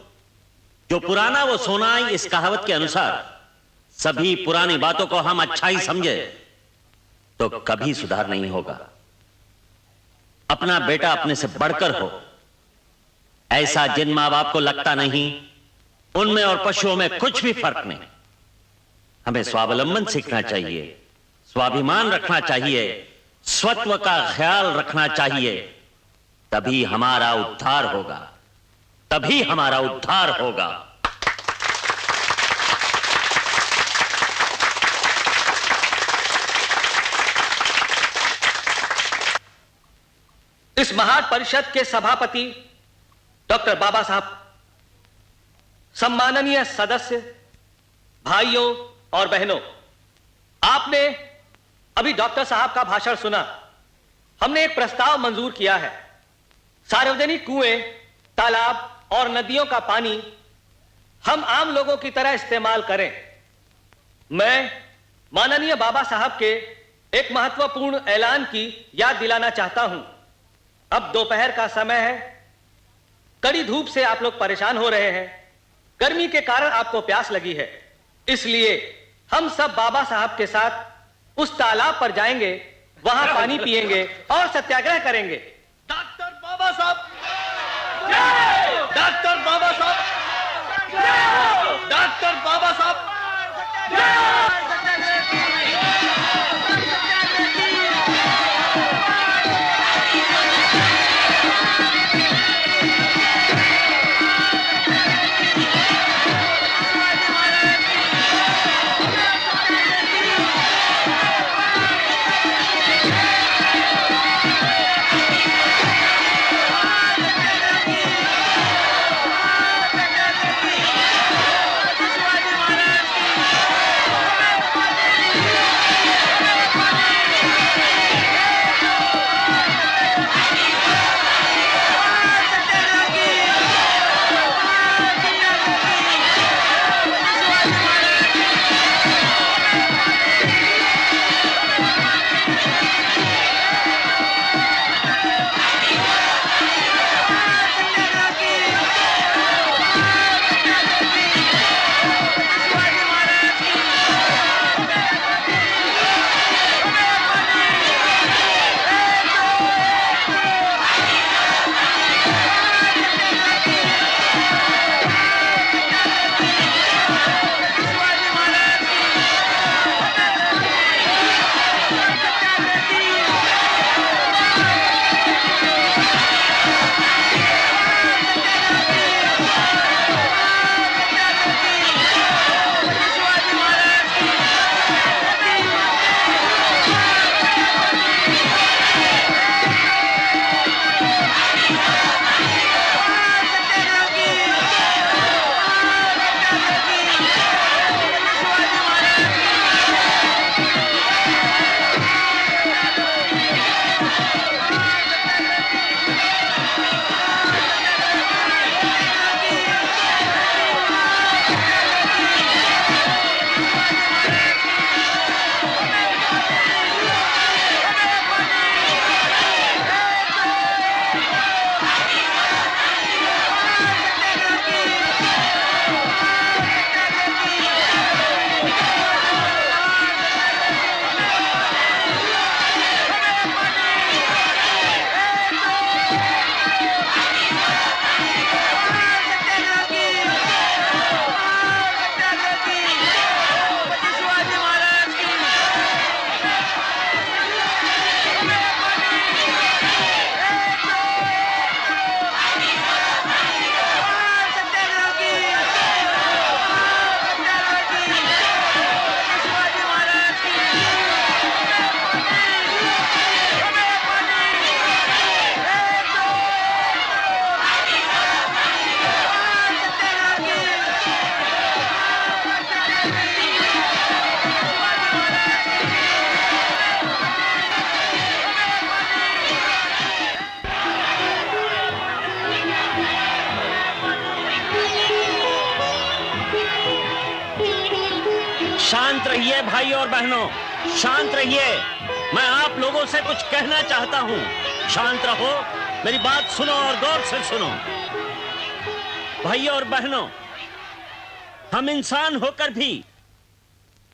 जो पुराना वो सोना, इस कहावत के अनुसार सभी पुरानी बातों को हम अच्छा ही समझे तो कभी सुधार नहीं होगा। अपना बेटा अपने से बढ़कर हो, ऐसा जिन मां बाप को लगता नहीं उनमें और पशुओं में कुछ भी फर्क नहीं। हमें स्वावलंबन सीखना चाहिए, स्वाभिमान रखना चाहिए, स्वत्व का ख्याल रखना चाहिए। तभी हमारा उद्धार होगा, तभी हमारा उद्धार होगा। इस महान परिषद के सभापति डॉक्टर बाबा साहब, सम्माननीय सदस्य, भाइयों और बहनों, आपने अभी डॉक्टर साहब का भाषण सुना। हमने एक प्रस्ताव मंजूर किया है। सार्वजनिक कुएं, तालाब और नदियों का पानी हम आम लोगों की तरह इस्तेमाल करें। मैं माननीय बाबा साहब के एक महत्वपूर्ण ऐलान की याद दिलाना चाहता हूं। अब दोपहर का समय है, कड़ी धूप से आप लोग परेशान हो रहे हैं, गर्मी के कारण आपको प्यास लगी है, इसलिए हम सब बाबा साहब के साथ उस तालाब पर जाएंगे, वहां पानी पिएंगे और सत्याग्रह करेंगे। डॉक्टर बाबा साहब, डॉक्टर बाबा साहब, डॉक्टर बाबा साहब। शांत रहिए भाई और बहनों, शांत रहिए। मैं आप लोगों से कुछ कहना चाहता हूं। शांत रहो, मेरी बात सुनो और गौर से सुनो। भाइयों और बहनों, हम इंसान होकर भी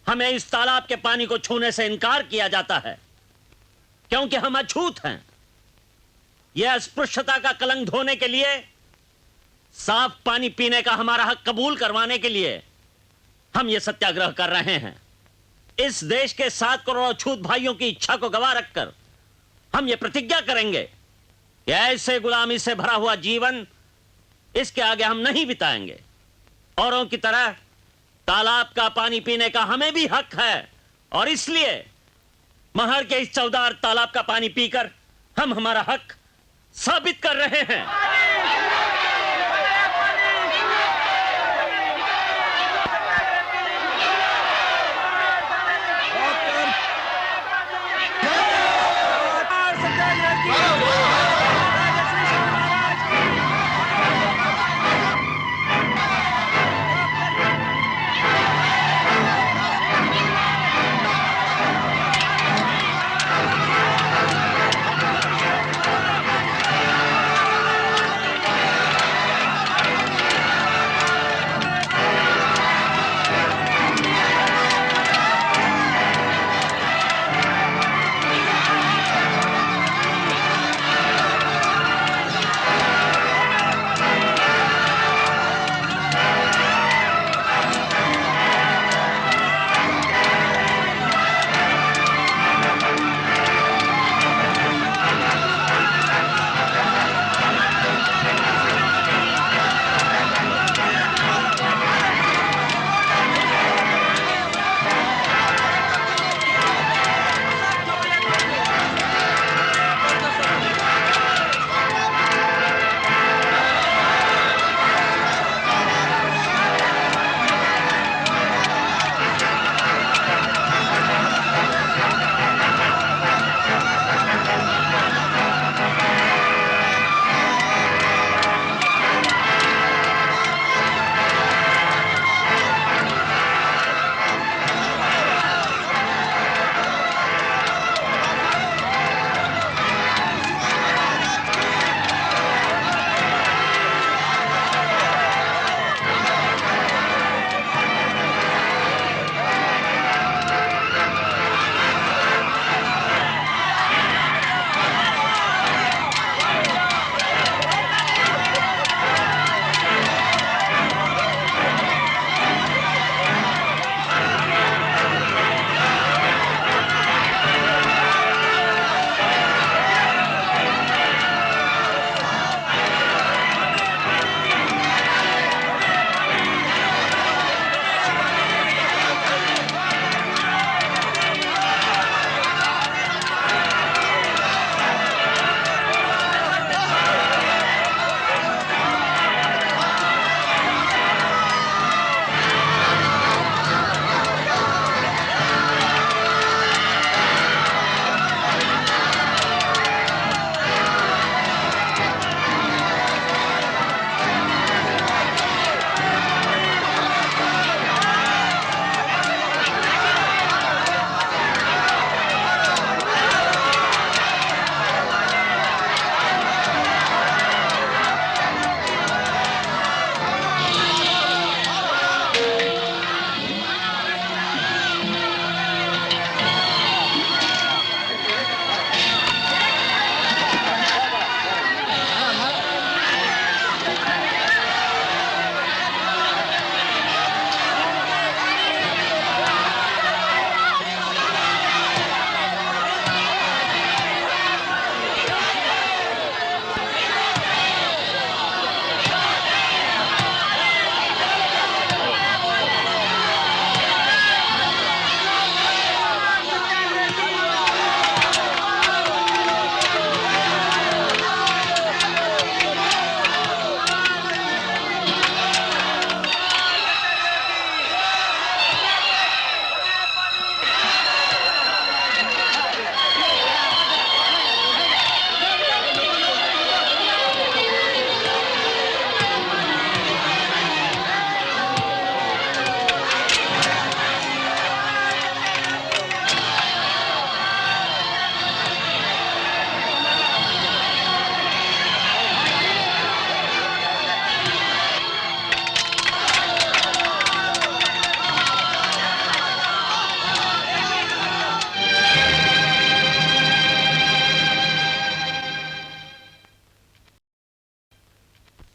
हमें इस तालाब के पानी को छूने से इनकार किया जाता है, क्योंकि हम अछूत हैं। यह अस्पृश्यता का कलंक धोने के लिए, साफ पानी पीने का हमारा हक कबूल करवाने के लिए हम ये सत्याग्रह कर रहे हैं। इस देश के 7 करोड़ अछूत भाइयों की इच्छा को गवा रखकर हम ये प्रतिज्ञा करेंगे कि ऐसे गुलामी से भरा हुआ जीवन इसके आगे हम नहीं बिताएंगे। औरों की तरह तालाब का पानी पीने का हमें भी हक है, और इसलिए महर के इस चौदार तालाब का पानी पीकर हम हमारा हक साबित कर रहे हैं।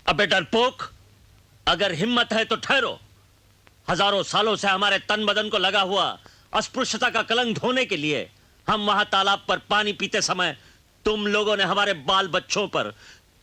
अबे डरपोक, अगर हिम्मत है तो ठहरो। हजारों सालों से हमारे तन बदन को लगा हुआ अस्पृश्यता का कलंक धोने के लिए हम वहां तालाब पर पानी पीते समय तुम लोगों ने हमारे बाल बच्चों पर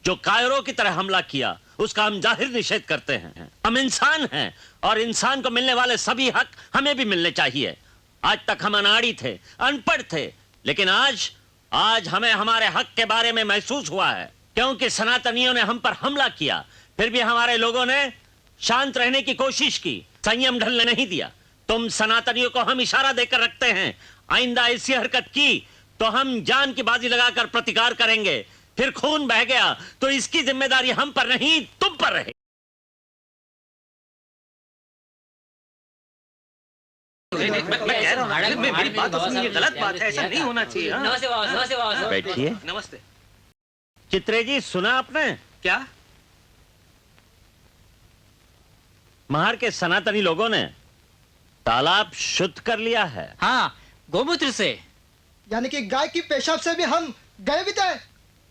जो कायरों की तरह हमला किया, उसका हम जाहिर निषेध करते हैं। हम इंसान हैं और इंसान को मिलने वाले सभी हक हमें भी मिलने चाहिए। आज तक हम अनाड़ी थे, अनपढ़ थे, लेकिन आज हमें हमारे हक के बारे में महसूस हुआ है। क्योंकि सनातनियों ने हम पर हमला किया, फिर भी हमारे लोगों ने शांत रहने की कोशिश की, संयम ढलने नहीं दिया। तुम सनातनियों को हम इशारा देकर रखते हैं, आइंदा ऐसी हरकत की तो हम जान की बाजी लगाकर प्रतिकार करेंगे। फिर खून बह गया तो इसकी जिम्मेदारी हम पर नहीं, तुम पर रहे। मैं कह रहा हूँ, मेरी बात तो सुनिए, गलत बात है, ऐसा नहीं होना चाहिए। नमस्ते बाबा, नमस्ते बाबा। बैठिए। नमस्ते। चित्रे जी, सुना आपने? क्या? महार के सनातनी लोगों ने तालाब शुद्ध कर लिया है। हाँ, गोमूत्र से, यानी कि गाय की पेशाब से भी हम गए भी थे।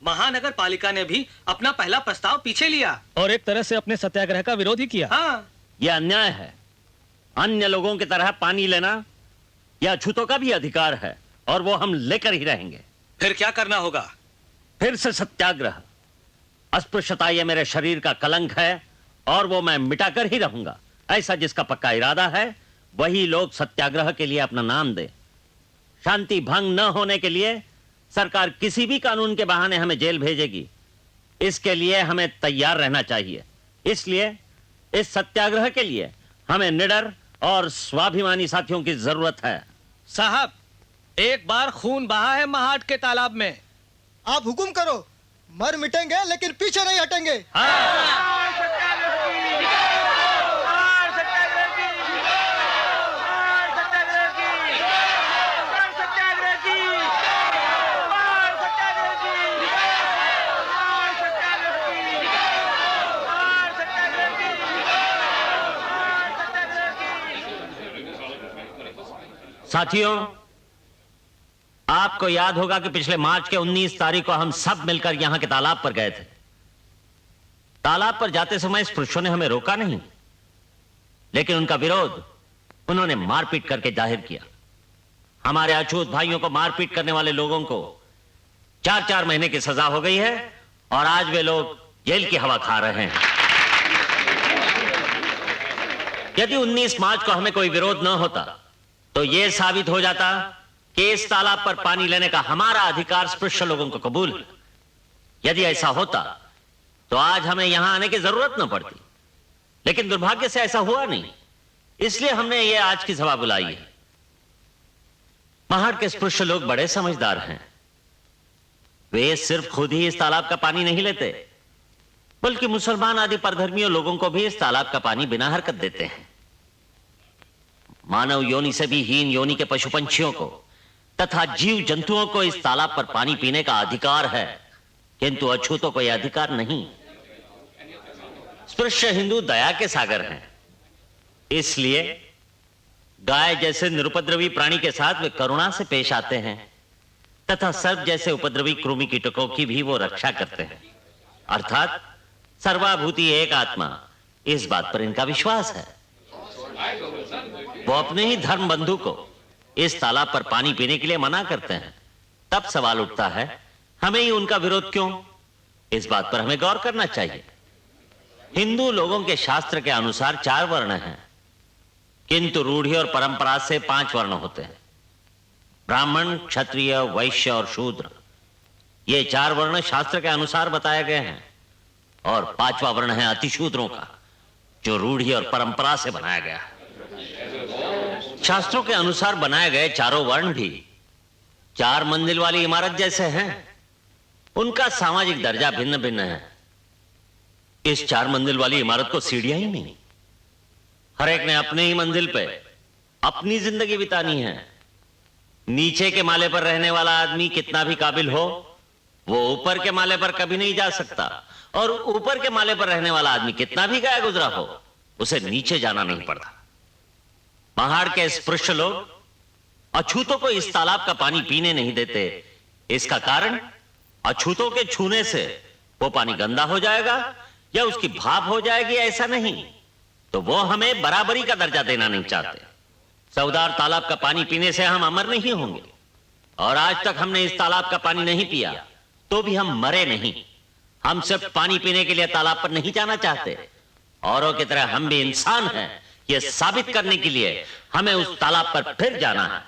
महानगर पालिका ने भी अपना पहला प्रस्ताव पीछे लिया और एक तरह से अपने सत्याग्रह का विरोध ही किया। हाँ, यह अन्याय है। अन्य लोगों की तरह पानी लेना यह अछूतों का भी अधिकार है और वो हम लेकर ही रहेंगे। फिर क्या करना होगा? फिर से सत्याग्रह। अस्पृश्यता यह मेरे शरीर का कलंक है और वो मैं मिटाकर ही रहूंगा। ऐसा जिसका पक्का इरादा है वही लोग सत्याग्रह के लिए अपना नाम दे। शांति भंग न होने के लिए सरकार किसी भी कानून के बहाने हमें जेल भेजेगी। इसके लिए हमें तैयार रहना चाहिए। इसलिए इस सत्याग्रह के लिए हमें निडर और स्वाभिमानी साथियों की जरूरत है। साहब, एक बार खून बहा है महाट के तालाब में। आप हुक्म करो, मर मिटेंगे लेकिन पीछे नहीं हटेंगे। साथियों, आपको याद होगा कि पिछले मार्च के 19 तारीख को हम सब मिलकर यहां के तालाब पर गए थे। तालाब पर जाते समय इस पुरुषों ने हमें रोका नहीं, लेकिन उनका विरोध उन्होंने मारपीट करके जाहिर किया। हमारे अछूत भाइयों को मारपीट करने वाले लोगों को 4-4 महीने की सजा हो गई है और आज वे लोग जेल की हवा खा रहे हैं। यदि 19 मार्च को हमें कोई विरोध न होता तो यह साबित हो जाता कि इस तालाब पर पानी लेने का हमारा अधिकार स्पृश्य लोगों को कबूल है। यदि ऐसा होता तो आज हमें यहां आने की जरूरत न पड़ती, लेकिन दुर्भाग्य से ऐसा हुआ नहीं। इसलिए हमने ये आज की सभा बुलाई है। महार के स्पृश्य लोग बड़े समझदार हैं। वे सिर्फ खुद ही इस तालाब का पानी नहीं लेते, बल्कि मुसलमान आदि परधर्मियों लोगों को भी इस तालाब का पानी बिना हरकत देते हैं। मानव योनि से भी हीन योनि के पशु पंछियों को तथा जीव जंतुओं को इस तालाब पर पानी पीने का अधिकार है, किंतु अछूतों को यह अधिकार नहीं। स्पृश्य हिंदू दया के सागर हैं, इसलिए गाय जैसे निरुपद्रवी प्राणी के साथ वे करुणा से पेश आते हैं तथा सर्प जैसे उपद्रवी कृमि कीटकों की भी वो रक्षा करते हैं। अर्थात सर्वाभूति एक आत्मा, इस बात पर इनका विश्वास है। वो अपने ही धर्म बंधु को इस तालाब पर पानी पीने के लिए मना करते हैं। तब सवाल उठता है, हमें ही उनका विरोध क्यों? इस बात पर हमें गौर करना चाहिए। हिंदू लोगों के शास्त्र के अनुसार 4 वर्ण हैं, किंतु रूढ़ी और परंपरा से 5 वर्ण होते हैं। ब्राह्मण, क्षत्रिय, वैश्य और शूद्र, ये 4 वर्ण शास्त्र के अनुसार बताए गए हैं और 5वां वर्ण है अतिशूद्रों का, जो रूढ़ी और परंपरा से बनाया गया है। शास्त्रों के अनुसार बनाए गए चारों वर्ण भी 4 मंजिल वाली इमारत जैसे हैं। उनका सामाजिक दर्जा भिन्न भिन्न है। इस 4 मंजिल वाली इमारत को सीढ़ियां ही नहीं, हर एक ने अपने ही मंजिल पे अपनी जिंदगी बितानी है। नीचे के माले पर रहने वाला आदमी कितना भी काबिल हो, वो ऊपर के माले पर कभी नहीं जा सकता, और ऊपर के माले पर रहने वाला आदमी कितना भी गया गुजरा हो, उसे नीचे जाना नहीं पड़ता। पहाड़ के स्पृश्य लोग अछूतों को इस तालाब का पानी पीने नहीं देते। इसका कारण, अछूतों के छूने से वो पानी गंदा हो जाएगा या उसकी भाप हो जाएगी ऐसा नहीं, तो वो हमें बराबरी का दर्जा देना नहीं चाहते। सौदार तालाब का पानी पीने से हम अमर नहीं होंगे, और आज तक हमने इस तालाब का पानी नहीं पिया तो भी हम मरे नहीं। हम सिर्फ पानी पीने के लिए तालाब पर नहीं जाना चाहते, औरों की तरह हम भी इंसान हैं। ये साबित करने के लिए हमें उस तालाब पर फिर जाना है।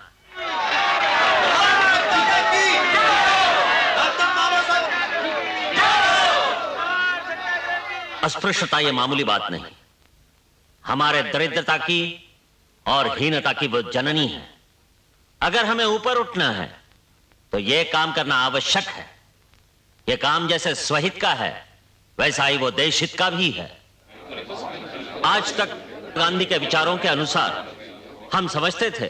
अस्पृश्यता ये मामूली बात नहीं, हमारे दरिद्रता की और हीनता की वो जननी है। अगर हमें ऊपर उठना है तो यह काम करना आवश्यक है। यह काम जैसे स्वहित का है वैसा ही वो देशहित का भी है। आज तक गांधी के विचारों के अनुसार हम समझते थे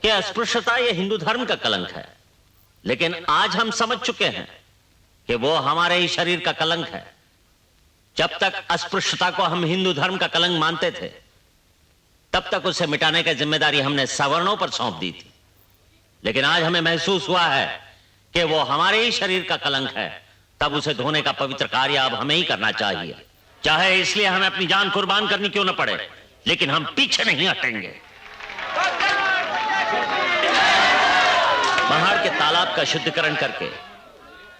कि अस्पृश्यता यह हिंदू धर्म का कलंक है, लेकिन आज हम समझ चुके हैं कि वो हमारे ही शरीर का कलंक है। जब तक अस्पृश्यता को हम हिंदू धर्म का कलंक मानते थे, तब तक उसे मिटाने की जिम्मेदारी हमने सवर्णों पर सौंप दी थी। लेकिन आज हमें महसूस हुआ है कि वो हमारे ही शरीर का कलंक है, तब उसे धोने का पवित्र कार्य अब हमें ही करना चाहिए, चाहे इसलिए हमें अपनी जान कुर्बान करनी क्यों न पड़े, लेकिन हम पीछे नहीं हटेंगे। महाड़ के तालाब का शुद्धिकरण करके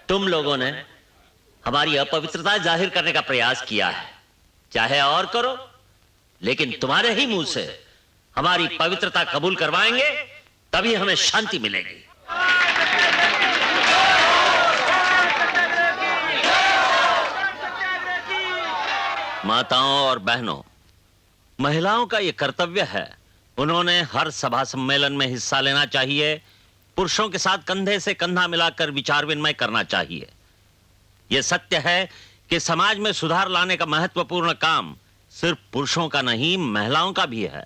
तुम लोगों ने हमारी अपवित्रता जाहिर करने का प्रयास किया है। चाहे और करो, लेकिन तुम्हारे ही मुंह से हमारी पवित्रता कबूल करवाएंगे, तभी हमें शांति मिलेगी। माताओं और बहनों, महिलाओं का यह कर्तव्य है, उन्होंने हर सभा सम्मेलन में हिस्सा लेना चाहिए, पुरुषों के साथ कंधे से कंधा मिलाकर विचार विनिमय करना चाहिए। यह सत्य है कि समाज में सुधार लाने का महत्वपूर्ण काम सिर्फ पुरुषों का नहीं, महिलाओं का भी है।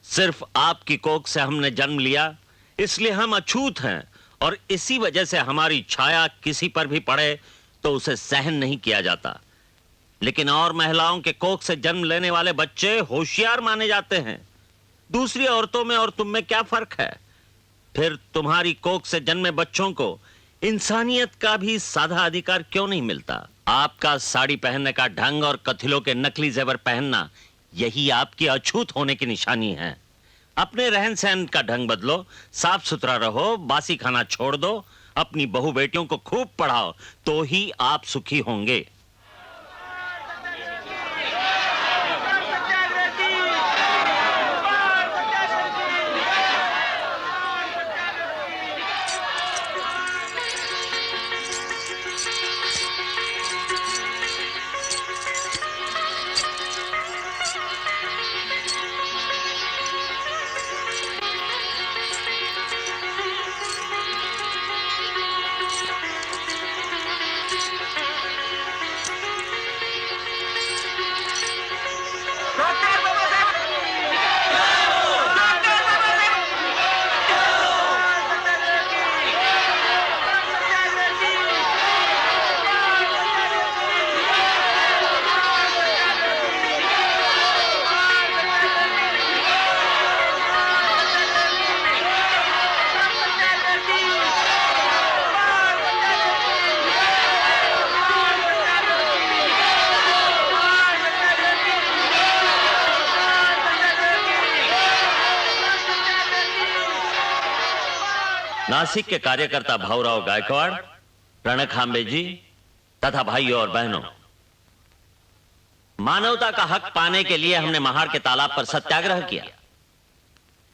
सिर्फ आपकी कोख से हमने जन्म लिया, इसलिए हम अछूत हैं, और इसी वजह से हमारी छाया किसी पर भी पड़े तो उसे सहन नहीं किया जाता। लेकिन और महिलाओं के कोख से जन्म लेने वाले बच्चे होशियार माने जाते हैं। दूसरी औरतों में और तुम में क्या फर्क है? फिर तुम्हारी कोख से जन्मे बच्चों को इंसानियत का भी साधा अधिकार क्यों नहीं मिलता? आपका साड़ी पहनने का ढंग और कथिलों के नकली जेवर पहनना, यही आपकी अछूत होने की निशानी है। अपने रहन सहन का ढंग बदलो, साफ सुथरा रहो, बासी खाना छोड़ दो, अपनी बहू बेटियों को खूब पढ़ाओ, तो ही आप सुखी होंगे। नासिक के कार्यकर्ता भाऊराव गायकवाड़, रणखांबे जी तथा भाइयों और बहनों, मानवता का हक पाने के लिए हमने महाड़ के तालाब पर सत्याग्रह किया।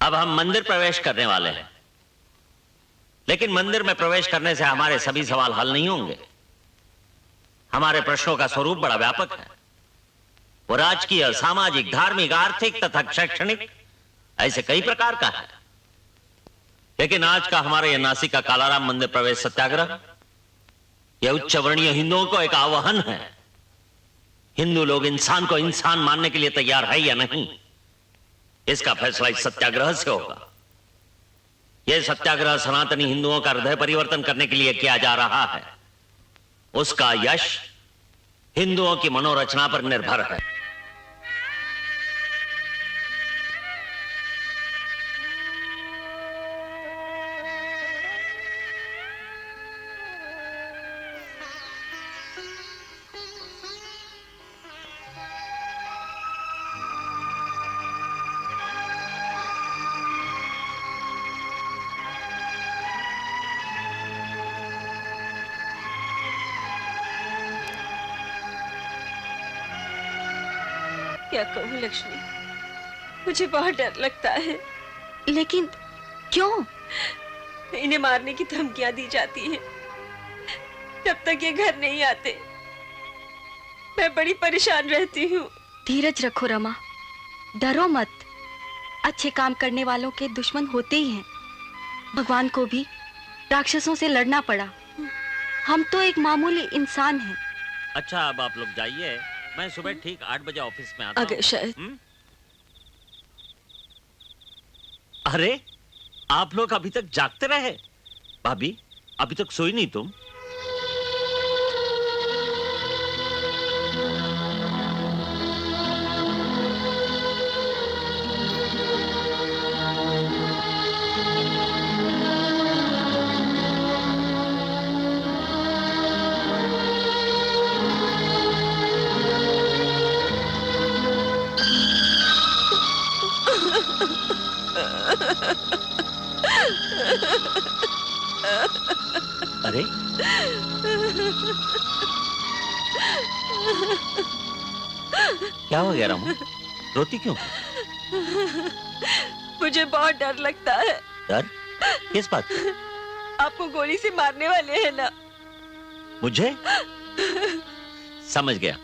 अब हम मंदिर प्रवेश करने वाले हैं, लेकिन मंदिर में प्रवेश करने से हमारे सभी सवाल हल नहीं होंगे। हमारे प्रश्नों का स्वरूप बड़ा व्यापक है। वो राजकीय, सामाजिक, धार्मिक, आर्थिक तथा शैक्षणिक, ऐसे कई प्रकार का है। लेकिन आज का हमारे यह नासिक का कालाराम मंदिर प्रवेश सत्याग्रह, यह उच्च वर्णीय हिंदुओं को एक आह्वान है। हिंदू लोग इंसान को इंसान मानने के लिए तैयार है या नहीं, इसका फैसला इस सत्याग्रह से होगा। यह सत्याग्रह सनातनी हिंदुओं का हृदय परिवर्तन करने के लिए किया जा रहा है। उसका यश हिंदुओं की मनोरचना पर निर्भर है। क्या कहूँ लक्ष्मी, मुझे बहुत डर लगता है। लेकिन क्यों? इन्हें मारने की धमकियां दी जाती हैं। जब तक ये घर नहीं आते मैं बड़ी परेशान रहती हूँ। धीरज रखो रमा, डरो मत। अच्छे काम करने वालों के दुश्मन होते ही हैं। भगवान को भी राक्षसों से लड़ना पड़ा। हम तो एक मामूली इंसान हैं। अच्छा अब आप लोग जाइए, मैं सुबह ठीक 8 बजे ऑफिस में आता अगर शायद। अरे आप लोग अभी तक जागते रहे? भाभी अभी तक सोई नहीं तुम? अरे क्या हो गया रामू, रोती क्यों? मुझे बहुत डर लगता है। डर किस बात? आपको गोली से मारने वाले हैं ना। मुझे? समझ गया,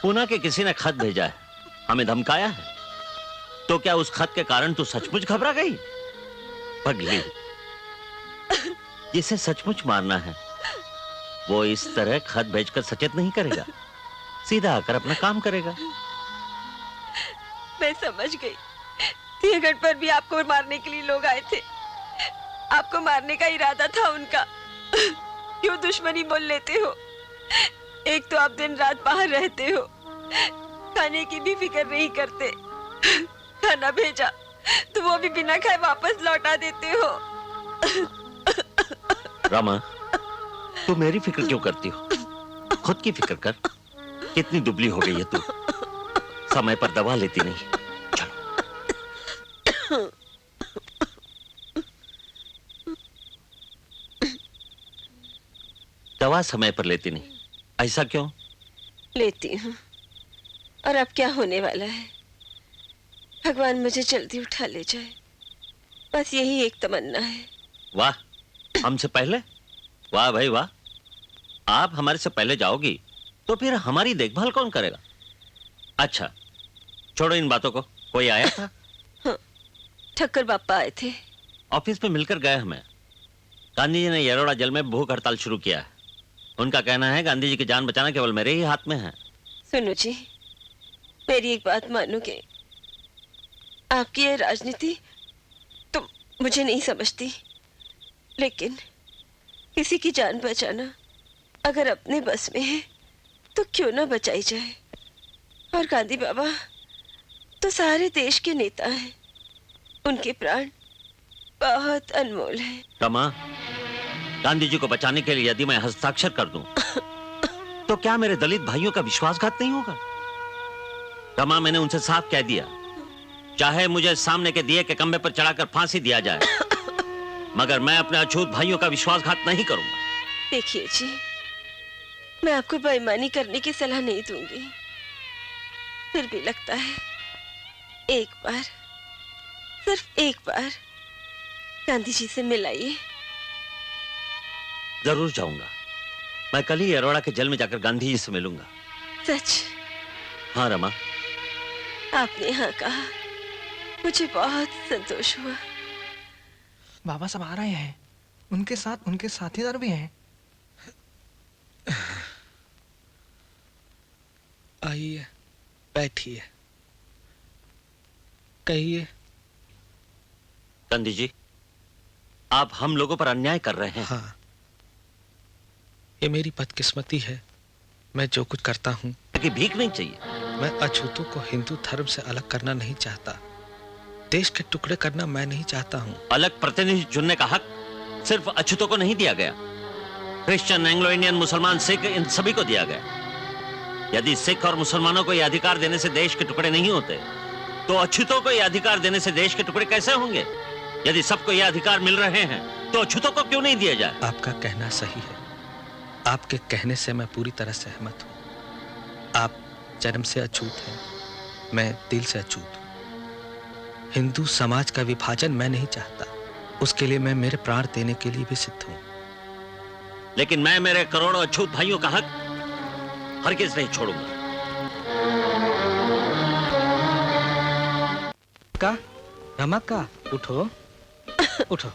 पूना के किसी ने खत भेजा है, हमें धमकाया है। तो क्या उस खत के कारण तू सचमुच घबरा गई? पगली, जिसे सचमुच मारना है वो इस तरह खत भेजकर सचेत नहीं करेगा, सीधा आकर अपना काम करेगा। मैं समझ गई, सिंहगढ़ पर भी आपको मारने के लिए लोग आए थे। आपको मारने का इरादा था उनका। क्यों दुश्मनी बोल लेते हो? एक तो आप दिन रात बाहर रहते हो, खाने की भी फिक्र नहीं करते। खाना भेजा तो वो भी बिना खाए वापस लौटा देते हो। रामा, तू मेरी फिक्र क्यों करती हो? खुद की फिक्र कर। कितनी दुबली हो गई है तू, समय पर दवा लेती नहीं। चलो दवा समय पर लेती नहीं, ऐसा क्यों? लेती हूँ, और अब क्या होने वाला है? भगवान मुझे जल्दी उठा ले जाए, बस यही एक तमन्ना है। वाह, हमसे पहले? वाह भाई वाह। आप हमारे से पहले जाओगी तो फिर हमारी देखभाल कौन करेगा? अच्छा छोड़ो इन बातों को। कोई आया था? हाँ, ठक्कर बापा आए थे। ऑफिस में मिलकर गए हमें। गांधी जी ने येरोड़ा जेल में भूख हड़ताल शुरू किया है। उनका कहना है गांधी जी की जान बचाना केवल मेरे ही हाथ में है। सुनो जी, मेरी एक बात मानोगे? आपकी ये राजनीति तो मुझे नहीं समझती, लेकिन किसी की जान बचाना अगर अपने बस में है तो क्यों ना बचाई जाए। और गांधी बाबा तो सारे देश के नेता हैं, उनके प्राण बहुत अनमोल हैं। रमा, गांधी जी को बचाने के लिए यदि मैं हस्ताक्षर कर दूं तो क्या मेरे दलित भाइयों का विश्वासघात नहीं होगा? रमा, मैंने उनसे साफ कह दिया, चाहे मुझे सामने के दिए के खंभे पर चढ़ाकर फांसी दिया जाए, मगर मैं अपने अछूत भाइयों का विश्वासघात नहीं करूंगा। देखिए जी, मैं आपको बेईमानी करने की सलाह नहीं दूंगी, फिर भी लगता है एक बार, सिर्फ एक बार गांधी जी से मिलाइए। जरूर जाऊंगा। मैं कल ही अरोड़ा के जेल में जाकर गांधी जी से मिलूंगा। सच? हाँ रमा, आपने हाँ कहा, मुझे बहुत संतोष हुआ। बाबा सब आ रहे हैं, उनके साथ उनके साथीदार भी हैं। आइए, बैठिए, कहिए। गांधी जी, आप हम लोगों पर अन्याय कर रहे हैं। हाँ, ये मेरी बदकिस्मती है। मैं जो कुछ करता हूँ, कि भीख नहीं चाहिए। मैं अछूतों को हिंदू धर्म से अलग करना नहीं चाहता। देश के टुकड़े करना मैं नहीं चाहता हूँ। अलग प्रतिनिधि चुनने का हक सिर्फ अछूतों को नहीं दिया गया, क्रिश्चियन, एंग्लो इंडियन, मुसलमान, सिख, इन सभी को दिया गया। यदि सिख और मुसलमानों को यह अधिकार देने से देश के टुकड़े नहीं होते, तो अछूतों को यह अधिकार देने से देश के टुकड़े कैसे होंगे? यदि सबको यह अधिकार मिल रहे हैं, तो अछूतों को क्यों नहीं दिया जाए? आपका कहना सही है। आपके कहने से मैं पूरी तरह सहमत हूँ। आप जन्म से अछूत हैं, मैं दिल से अछूत हूं। हिंदू समाज का विभाजन मैं नहीं चाहता, उसके लिए मैं मेरे प्राण देने के लिए भी सिद्ध हूं। लेकिन मैं मेरे करोड़ों अछूत भाइयों का हक हरगिज नहीं छोड़ूंगा। का रमक्का, उठो उठो,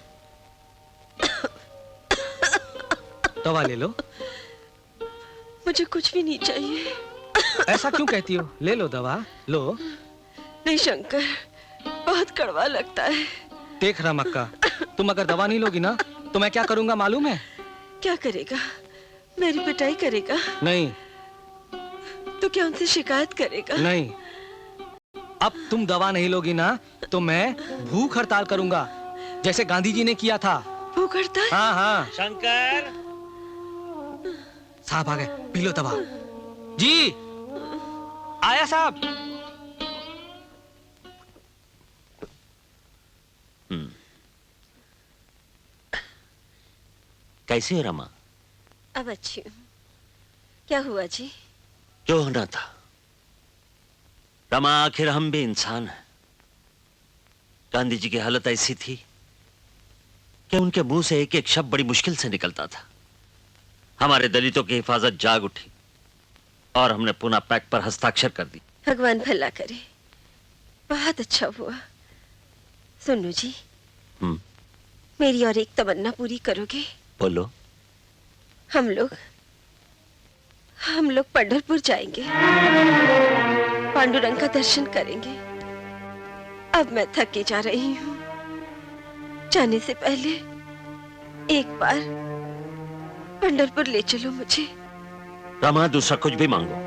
दवा ले लो। मुझे कुछ भी नहीं चाहिए। ऐसा क्यों कहती हो? ले लो दवा, लो। नहीं शंकर, बहुत कड़वा लगता है। देख रमक्का, तुम अगर दवा नहीं लोगी ना तो मैं क्या करूंगा मालूम है? क्या करेगा? मेरी पिटाई करेगा? नहीं। तो क्या उनसे शिकायत करेगा? नहीं। अब तुम दवा नहीं लोगी ना तो मैं भूख हड़ताल करूंगा, जैसे गांधी जी ने किया था। भूख हड़ताल? हाँ हाँ। शंकर, साहब आ गए, पी लो दवा। जी आया साहब। कैसी है रमा? अब अच्छी हूँ। क्या हुआ जी? जो होना था। रमा, आखिर हम भी इंसान हैं। गांधी जी की हालत ऐसी थी कि उनके मुंह से एक एक शब्द बड़ी मुश्किल से निकलता था। हमारे दलितों की हिफाजत जाग उठी और हमने पुनः पैक्ट पर हस्ताक्षर कर दी। भगवान भला करे, बहुत अच्छा हुआ। सुनो जी, मेरी और एक तमन्ना पूरी करोगे? बोलो। हम लोग पंढरपुर जाएंगे, पांडुरंग का दर्शन करेंगे। अब मैं थकी जा रही हूँ। जाने से पहले एक बार पंढरपुर ले चलो मुझे। रमा, दूसरा कुछ भी मांगो,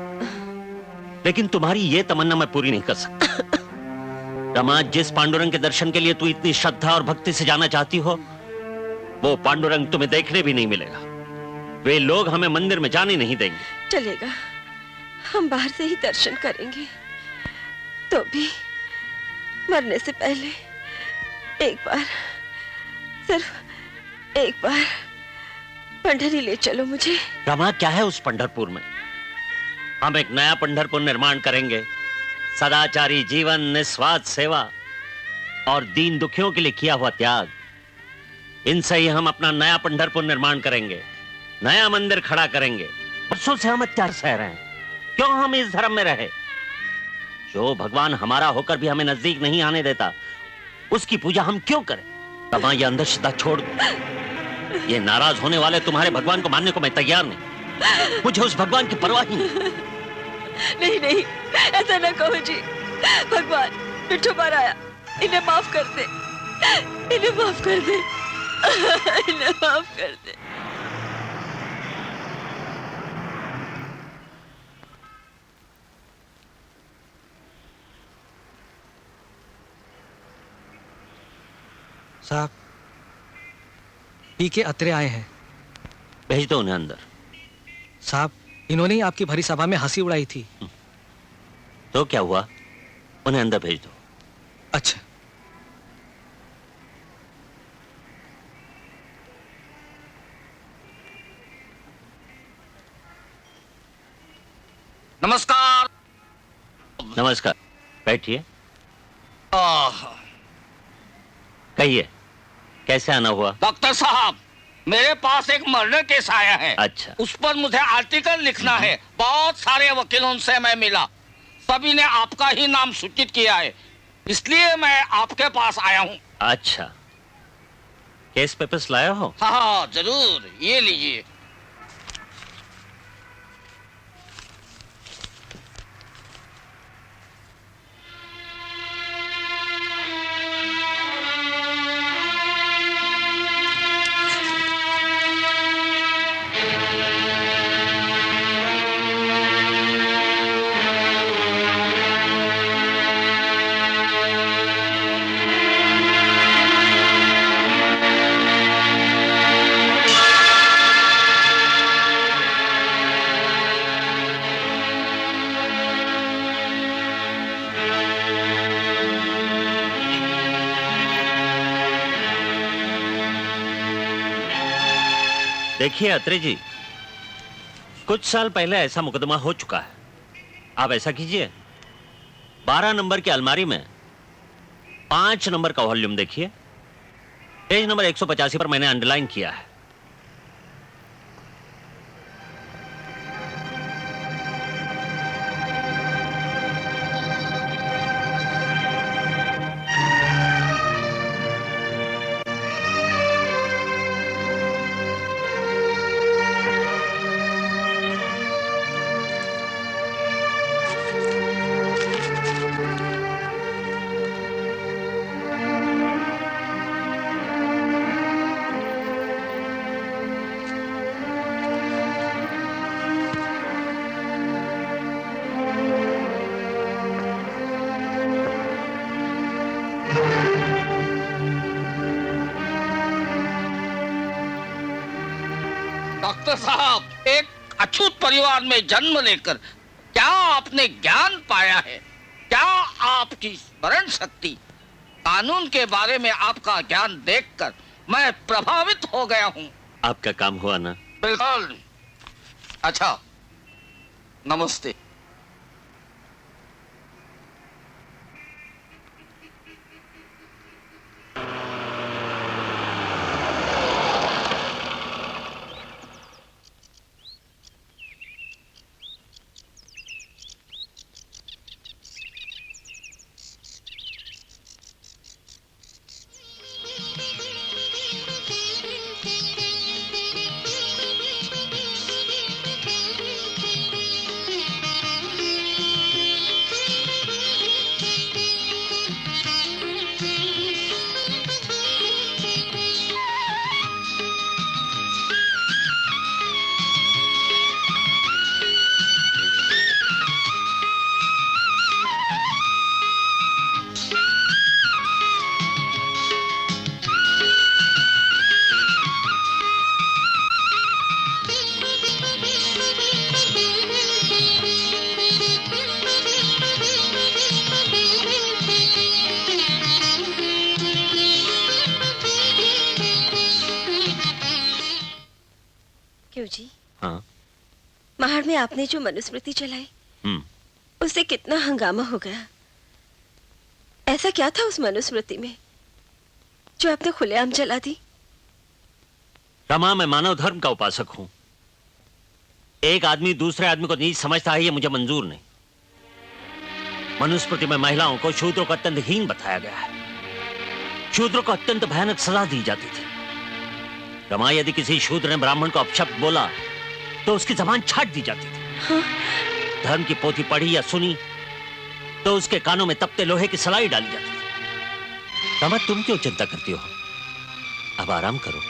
लेकिन तुम्हारी ये तमन्ना मैं पूरी नहीं कर सकता। रमा, जिस पांडुरंग के दर्शन के लिए तू इतनी श्रद्धा और भक्ति से जाना चाहती हो, वो पांडुरंग तुम्हें देखने भी नहीं मिलेगा। वे लोग हमें मंदिर में जाने नहीं देंगे। चलेगा, हम बाहर से ही दर्शन करेंगे। तो भी मरने से पहले एक बार, सिर्फ एक बार पंढरी ले चलो मुझे। रमा, क्या है उस पंढरपुर में? हम एक नया पंढरपुर निर्माण करेंगे। सदाचारी जीवन, निस्वार्थ सेवा और दीन दुखियों के लिए किया हुआ त्याग, इनसे ही हम अपना नया पंढरपुर निर्माण करेंगे, नया मंदिर खड़ा करेंगे। बरसों से हम अत्याचार सह रहे हैं, क्यों हम इस धर्म में रहे? जो भगवान हमारा होकर भी हमें नजदीक नहीं आने देता, उसकी पूजा हम क्यों करें? रमा, ये अंधश्रद्धा छोड़ दो। ये नाराज होने वाले तुम्हारे भगवान को मानने को मैं तैयार नहीं। मुझे उस भगवान की परवाह ही नहीं। नहीं नहीं, ऐसा ना कहो जी। भगवान मिठू बार आया, इन्हें माफ कर दे, इन्हें माफ कर दे, इन्हें माफ कर दे। साहब, पी के अतरे आए हैं। भेज दो उन्हें अंदर। साहब, इन्होंने ही आपकी भरी सभा में हंसी उड़ाई थी। तो क्या हुआ? उन्हें अंदर भेज दो। अच्छा। नमस्कार। नमस्कार, बैठिए। कहिए, कैसे आना हुआ? डॉक्टर साहब, मेरे पास एक मर्डर केस आया है। अच्छा। उस पर मुझे आर्टिकल लिखना है। बहुत सारे वकीलों से मैं मिला, सभी ने आपका ही नाम सूचित किया है, इसलिए मैं आपके पास आया हूँ। अच्छा, केस पेपर्स लाया हो? हाँ जरूर, ये लीजिए। देखिए अत्रे जी, कुछ साल पहले ऐसा मुकदमा हो चुका है। आप ऐसा कीजिए, 12 नंबर की अलमारी में 5 नंबर का वॉल्यूम देखिए, पेज नंबर 185 पर मैंने अंडरलाइन किया है। डॉक्टर साहब, एक अछूत परिवार में जन्म लेकर क्या आपने ज्ञान पाया है? क्या आपकी स्मरण शक्ति? कानून के बारे में आपका ज्ञान देखकर मैं प्रभावित हो गया हूँ। आपका काम हुआ ना? बिल्कुल। अच्छा, नमस्ते। क्यों जी? हाँ। महाड़ में आपने जो मनुस्मृति चलाई, उससे कितना हंगामा हो गया। ऐसा क्या था उस मनुस्मृति में जो आपने खुलेआम जला दी? रमा, मैं मानव धर्म का उपासक हूं। एक आदमी दूसरे आदमी को नीच समझता है, यह मुझे मंजूर नहीं। मनुस्मृति में महिलाओं को, शूद्रों को अत्यंत हीन बताया गया है। शूद्रों को अत्यंत भयानक सजा दी जाती थी। रमा, यदि किसी शूद्र ने ब्राह्मण को अपशब्द बोला तो उसकी जबान छाट दी जाती थी। हाँ? धर्म की पोथी पढ़ी या सुनी तो उसके कानों में तपते लोहे की सलाई डाली जाती थी। रमा, तुम क्यों चिंता करती हो? अब आराम करो।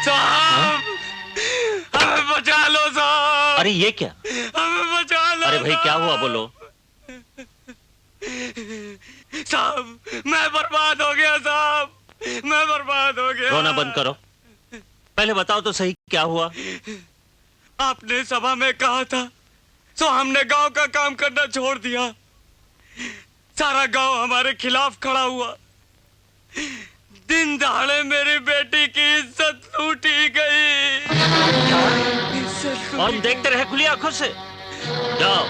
साहब, हमें बचा लो साहब। अरे ये क्या? हमें बचा लो। अरे भाई, क्या हुआ? बोलो। साहब, मैं बर्बाद हो गया साहब, मैं बर्बाद हो गया। रोना बंद करो, पहले बताओ तो सही क्या हुआ। आपने सभा में कहा था तो हमने गांव का काम करना छोड़ दिया। सारा गांव हमारे खिलाफ खड़ा हुआ। दिन दहाड़े मेरी बेटी की इज्जत लूटी गई। और देखते रहे खुली आंखों से? जाओ,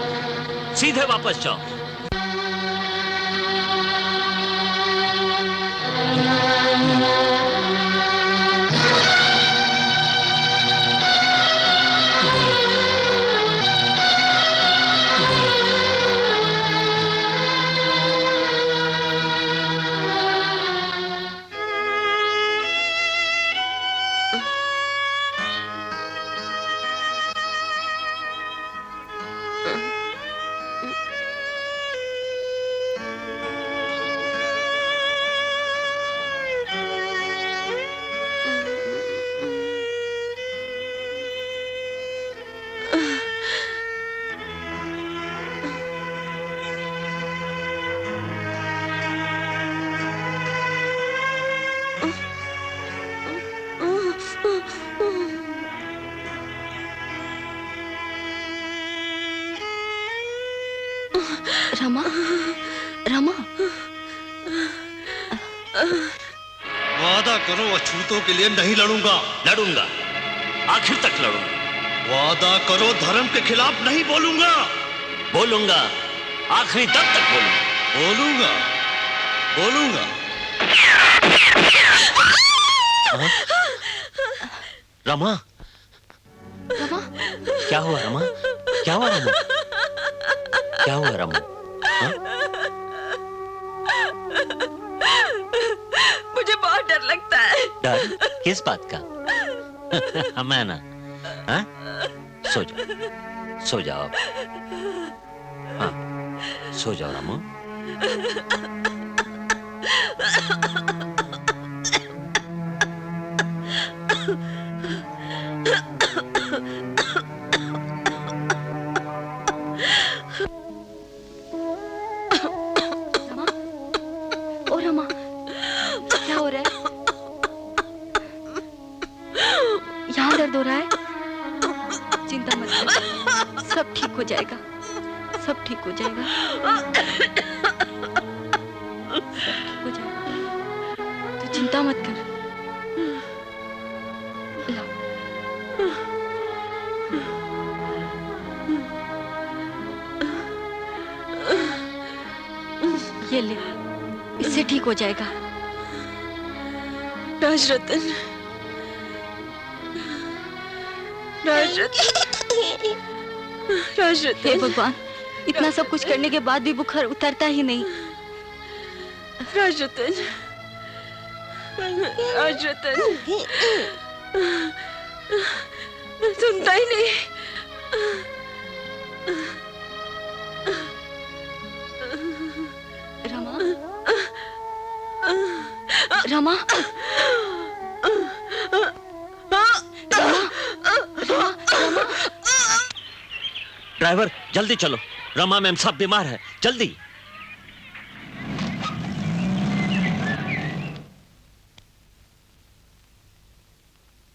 सीधे वापस जाओ। रमा, रमा, वादा करो अछूतों के लिए नहीं लड़ूंगा। लड़ूंगा, आखिर तक लड़ूंगा। वादा करो धर्म के खिलाफ नहीं बोलूंगा। बोलूंगा, आखिरी दम तक बोलूंगा। बोलूंगा। रमा, रमा, क्या हुआ रमा? क्या हुआ रमा? क्या हुआ रमा? मुझे बहुत डर लगता है। डर किस बात का? मैं ना, हाँ? सो जाओ, सो जाओ अब। हाँ, सो जाओ रामू। रमा, ओ रमा, क्या हो रहा है? यहाँ दर्द हो रहा है? चिंता मत कर, सब ठीक हो जाएगा, सब ठीक हो जाएगा, सब ठीक हो जाएगा। तू चिंता मत कर। ला। ये ले, इससे ठीक हो जाएगा। राजरतन, राजरतन, राजरतन। हे भगवान, इतना सब कुछ करने के बाद भी बुखार उतरता ही नहीं। राजरतन, राजरतन, सुनता ही नहीं। रमा, रमा, ड्राइवर जल्दी चलो, रमा मैम साहब बीमार है, जल्दी।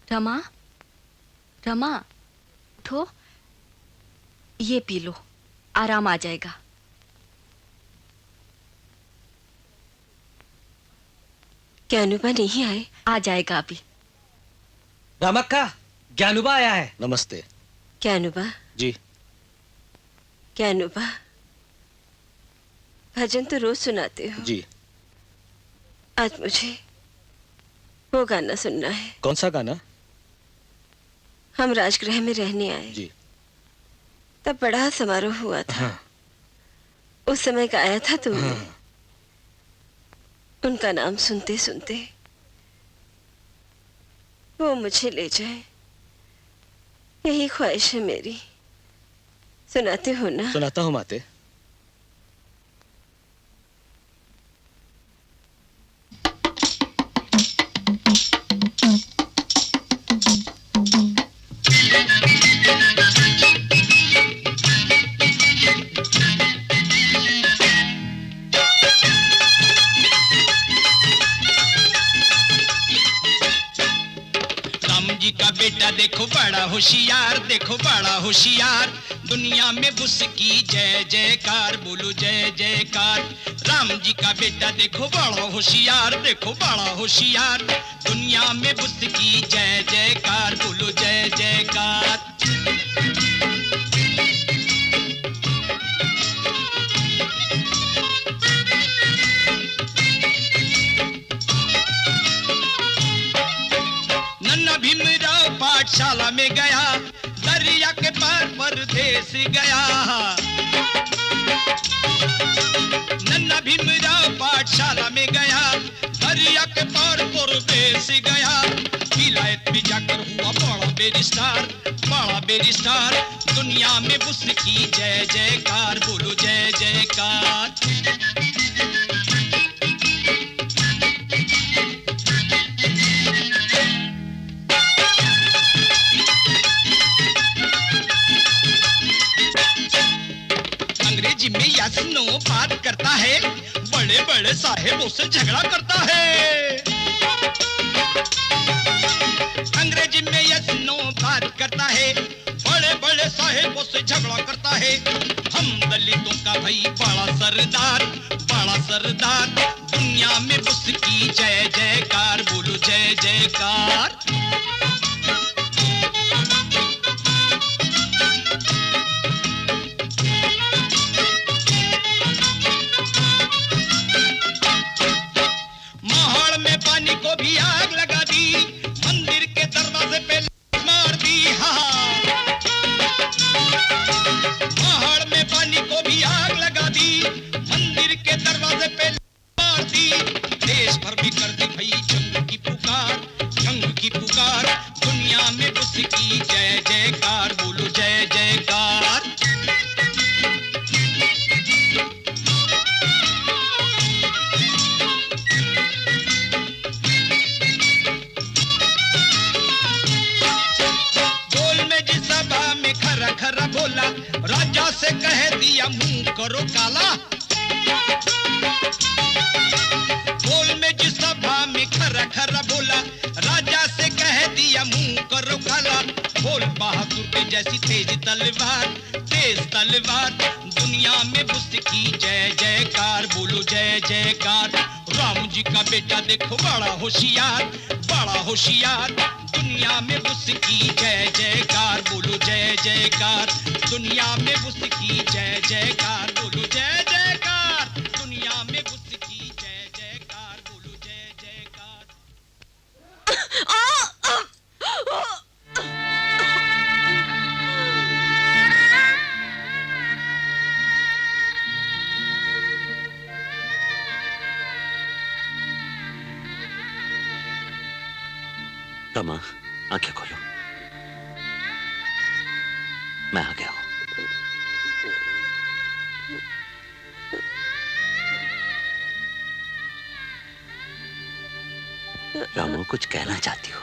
रमा, रमा, उठो, ये पी लो, आराम आ जाएगा। क्या अनुभा नहीं आए? आ जाएगा अभी। रामक्का, ज्ञानुबा आया है। नमस्ते। क्या अनुभा? जी। क्या अनुभा? भजन तो रोज सुनाते हो। जी। आज मुझे वो गाना सुनना है। कौन सा गाना? हम राजगृह में रहने आए। जी। तब बड़ा समारोह हुआ था। हाँ। उस समय गाया था तुमने। हाँ। उनका नाम सुनते सुनते वो मुझे ले जाए, यही ख्वाहिश है मेरी। सुनाते हो ना? सुनाता हूँ माते। देखो बड़ा होशियार, देखो बड़ा होशियार, दुनिया में उसकी जय जयकार, बोलो जय जयकार। राम जी का बेटा देखो बड़ा होशियार, देखो बड़ा होशियार, दुनिया में उसकी जय जयकार, बोलो जय जयकार। नन्ना भीमराव पाठशाला में गया, दरिया के पार परदेश गया। नन्ना भीमराव पाठशाला में गया, दरिया के पार परदेश गया। विलायत में जाकर हुआ बड़ा बेरिस्टार, बड़ा बेरिस्टार, दुनिया में उसकी जय जयकार, बोलो जय जयकार। अंग्रेजी में यस-नो बात करता है, बड़े बड़े साहेबों से झगड़ा करता है। अंग्रेजी में यस-नो बात करता है, बड़े बड़े साहेबों से झगड़ा करता है। हम दलितों का भाई बड़ा सरदार, बड़ा सरदार। दुनिया में उसकी जय जयकार, बोलो जय जयकार। महल में पानी को भी आग लगा दी, मंदिर के दरवाजे पे मार दी। महल में पानी को भी आग लगा दी, मंदिर के दरवाजे पे मार दी। देश भर भी कर दी भाई जंग की पुकार, जंग की पुकार। दुनिया में उसकी जय जयकार, बोलो जय जयकार। खरा बोला, राजा से कह दिया मुंह करो काला। बोल में जिस सभा में खरा खरा बोला, राजा से कह दिया मुंह करो काला। बोल बहादुर के जैसी तेज तलवार, तेज तलवार। दुनिया में उसकी जय जयकार, बोलो जय जयकार। राम जी का बेटा देखो बड़ा होशियार, बड़ा होशियार। दुनिया में उसकी जय जयकार, बोलो जय जयकार। दुनिया में उसकी जय जयकार, बोलो जय जयकार। दुनिया में उसकी जय जयकार, बोलो जय जयकार। रमा, आंखें खोलो, मैं आ गया हूं। रामू, कुछ कहना चाहती हो?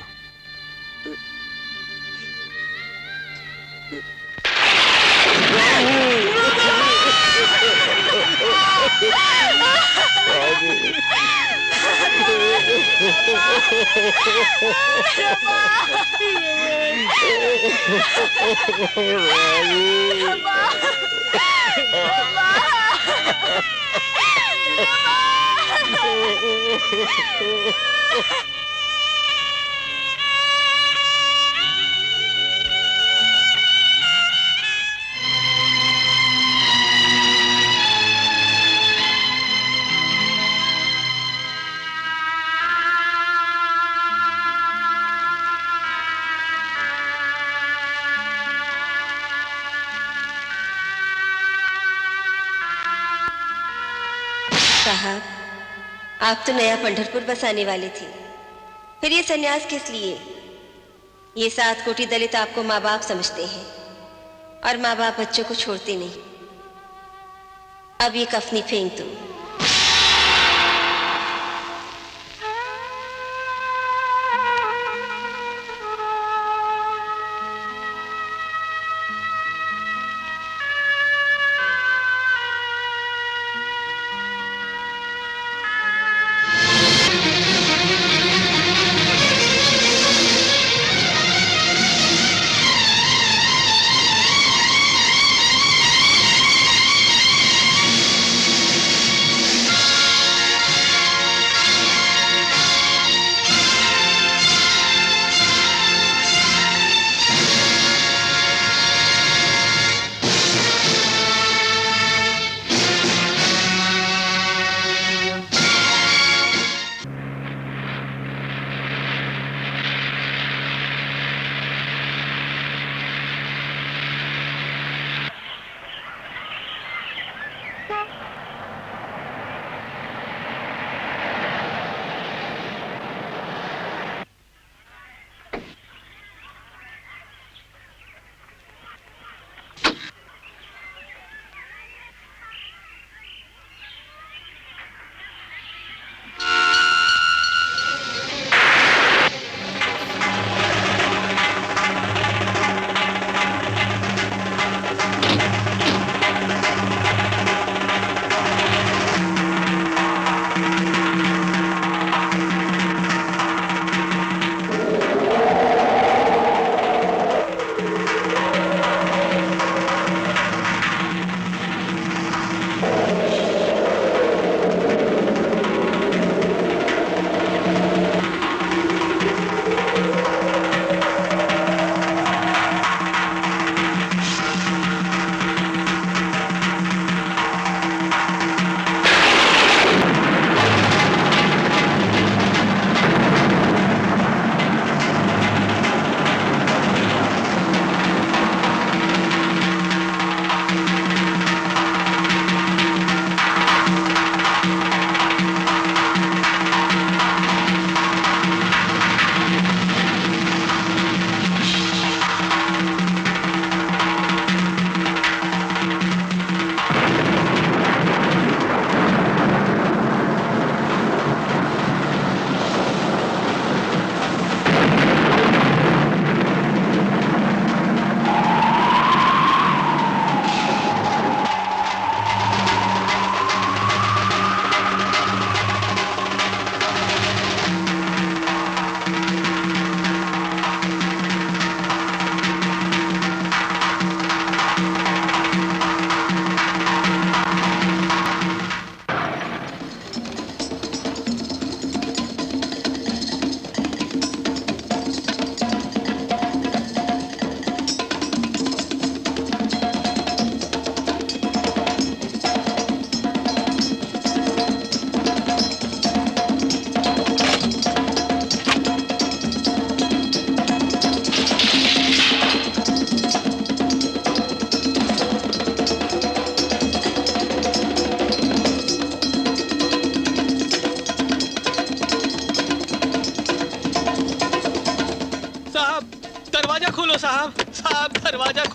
साहब, आप तो नया पंढरपुर बसाने वाले थे, फिर ये सन्यास किस लिए? ये 7 कोटि दलित आपको माँ बाप समझते हैं और माँ बाप बच्चों को छोड़ते नहीं। अब ये कफनी फेंक दो।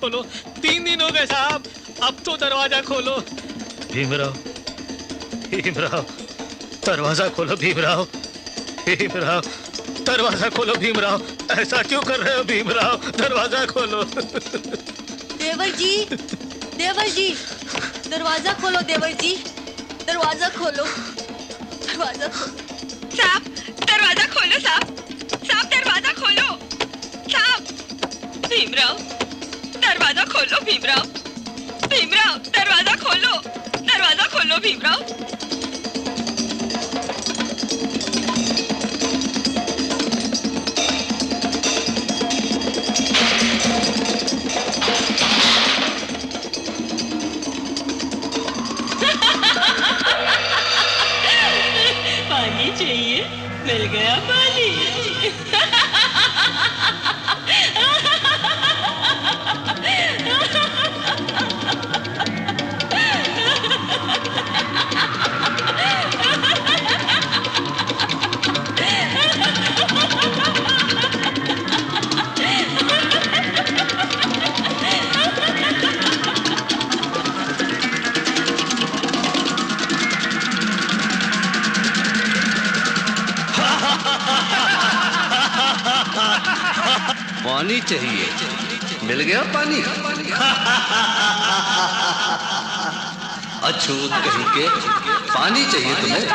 खोलो। 3 दिन हो गए साहब, अब तो दरवाजा खोलो। भीमराव, भीमराव, दरवाजा खोलो भीमराव, भीमराव, दरवाजा खोलो भीमराव। ऐसा क्यों कर रहे हो भीमराव? दरवाजा खोलो। देवर जी, देवर जी, दरवाजा खोलो देवर जी, दरवाजा खोलो, दरवाजा खोलो। साहब दरवाजा खोलो साहब, साहब दरवाजा खोलो साहब। भीमराव दरवाजा खोलो भीमराव, भीमराव दरवाजा खोलो, दरवाजा खोलो भीमराव। पानी चाहिए, मिल गया पानी। पानी चाहिए, मिल गया पानी। अछूत कहीं के, पानी चाहिए तुम्हें?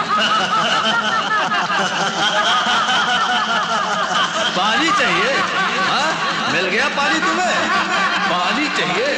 पानी चाहिए? हाँ, मिल गया पानी तुम्हें? पानी चाहिए?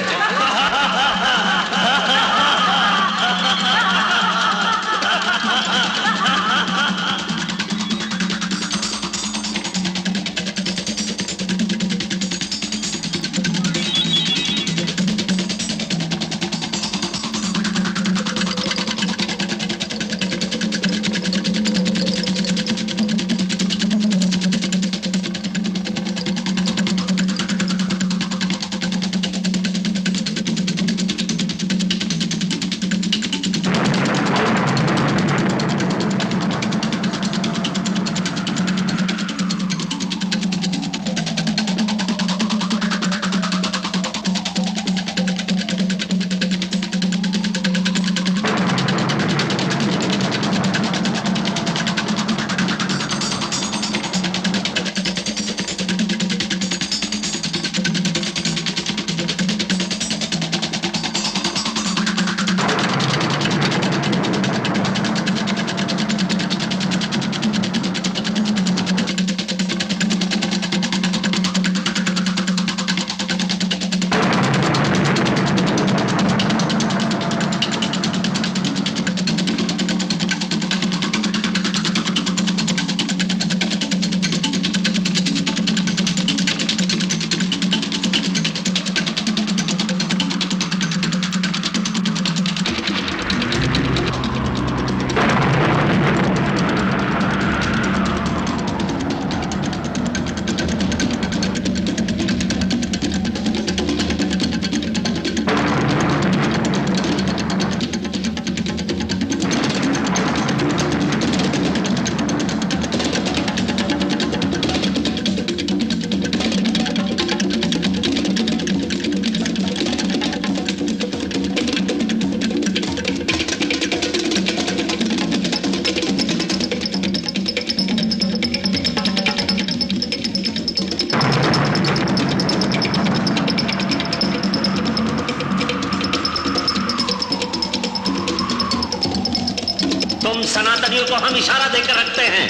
सनातनियों को हम इशारा देकर रखते हैं,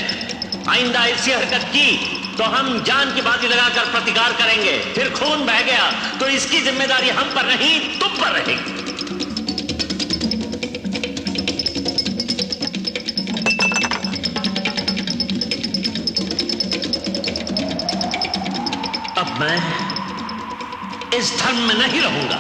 आइंदा ऐसी हरकत की तो हम जान की बाजी लगाकर प्रतिकार करेंगे। फिर खून बह गया तो इसकी जिम्मेदारी हम पर नहीं, तुम पर रहेगी। अब मैं इस धर्म में नहीं रहूंगा।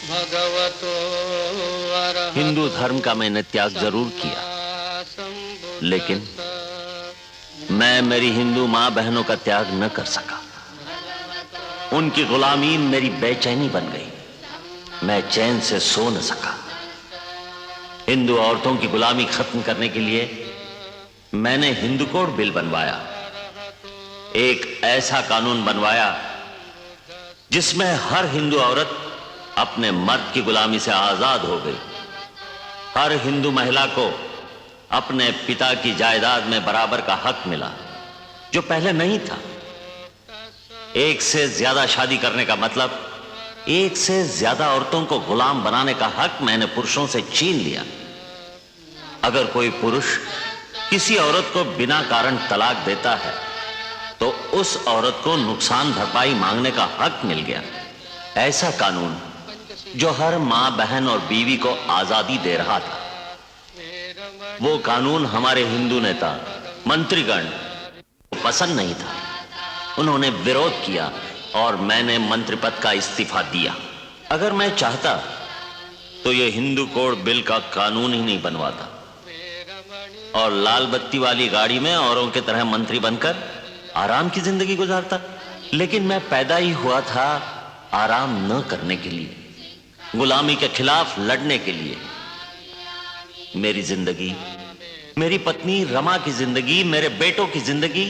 भगवतो अरहतो हिंदू धर्म का मैंने त्याग जरूर किया, लेकिन मैं मेरी हिंदू मां बहनों का त्याग न कर सका। उनकी गुलामी मेरी बेचैनी बन गई, मैं चैन से सो न सका। हिंदू औरतों की गुलामी खत्म करने के लिए मैंने हिंदू कोड बिल बनवाया, एक ऐसा कानून बनवाया जिसमें हर हिंदू औरत अपने मर्द की गुलामी से आजाद हो गई। हर हिंदू महिला को अपने पिता की जायदाद में बराबर का हक मिला, जो पहले नहीं था। एक से ज्यादा शादी करने का मतलब एक से ज्यादा औरतों को गुलाम बनाने का हक मैंने पुरुषों से छीन लिया। अगर कोई पुरुष किसी औरत को बिना कारण तलाक देता है तो उस औरत को नुकसान भरपाई मांगने का हक मिल गया। ऐसा कानून जो हर मां, बहन और बीवी को आजादी दे रहा था, वो कानून हमारे हिंदू नेता, मंत्रीगण को पसंद नहीं था। उन्होंने विरोध किया और मैंने मंत्री पद का इस्तीफा दिया। अगर मैं चाहता तो ये हिंदू कोड बिल का कानून ही नहीं बनवाता और लाल बत्ती वाली गाड़ी में औरों की तरह मंत्री बनकर आराम की जिंदगी गुजारता। लेकिन मैं पैदा ही हुआ था आराम न करने के लिए, गुलामी के खिलाफ लड़ने के लिए। मेरी जिंदगी, मेरी पत्नी रमा की जिंदगी, मेरे बेटों की जिंदगी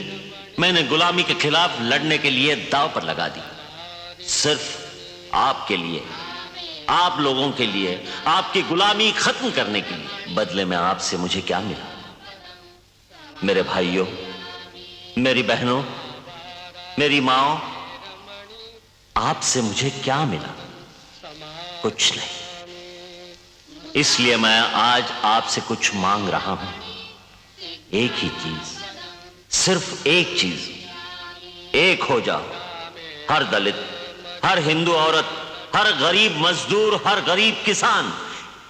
मैंने गुलामी के खिलाफ लड़ने के लिए दांव पर लगा दी, सिर्फ आपके लिए, आप लोगों के लिए, आपकी गुलामी खत्म करने के लिए। बदले में आपसे मुझे क्या मिला? मेरे भाइयों, मेरी बहनों, मेरी माओ, आपसे मुझे क्या मिला? कुछ नहीं। इसलिए मैं आज आपसे कुछ मांग रहा हूं, एक ही चीज, सिर्फ एक चीज। एक हो जाओ, हर दलित, हर हिंदू औरत, हर गरीब मजदूर, हर गरीब किसान,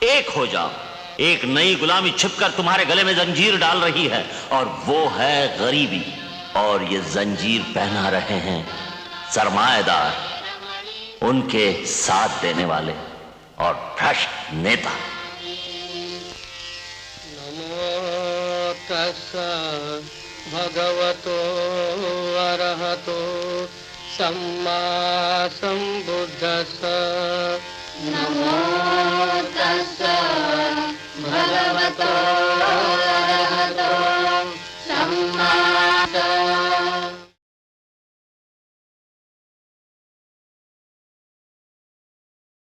एक हो जाओ। एक नई गुलामी छिपकर तुम्हारे गले में जंजीर डाल रही है और वो है गरीबी। और ये जंजीर पहना रहे हैं सरमाएदार, उनके साथ देने वाले और भ्रष्ट नेता। नमो तस्सा भगवतो अरहतो सम्मा सम्बुद्धस्सा। नमो तस्सा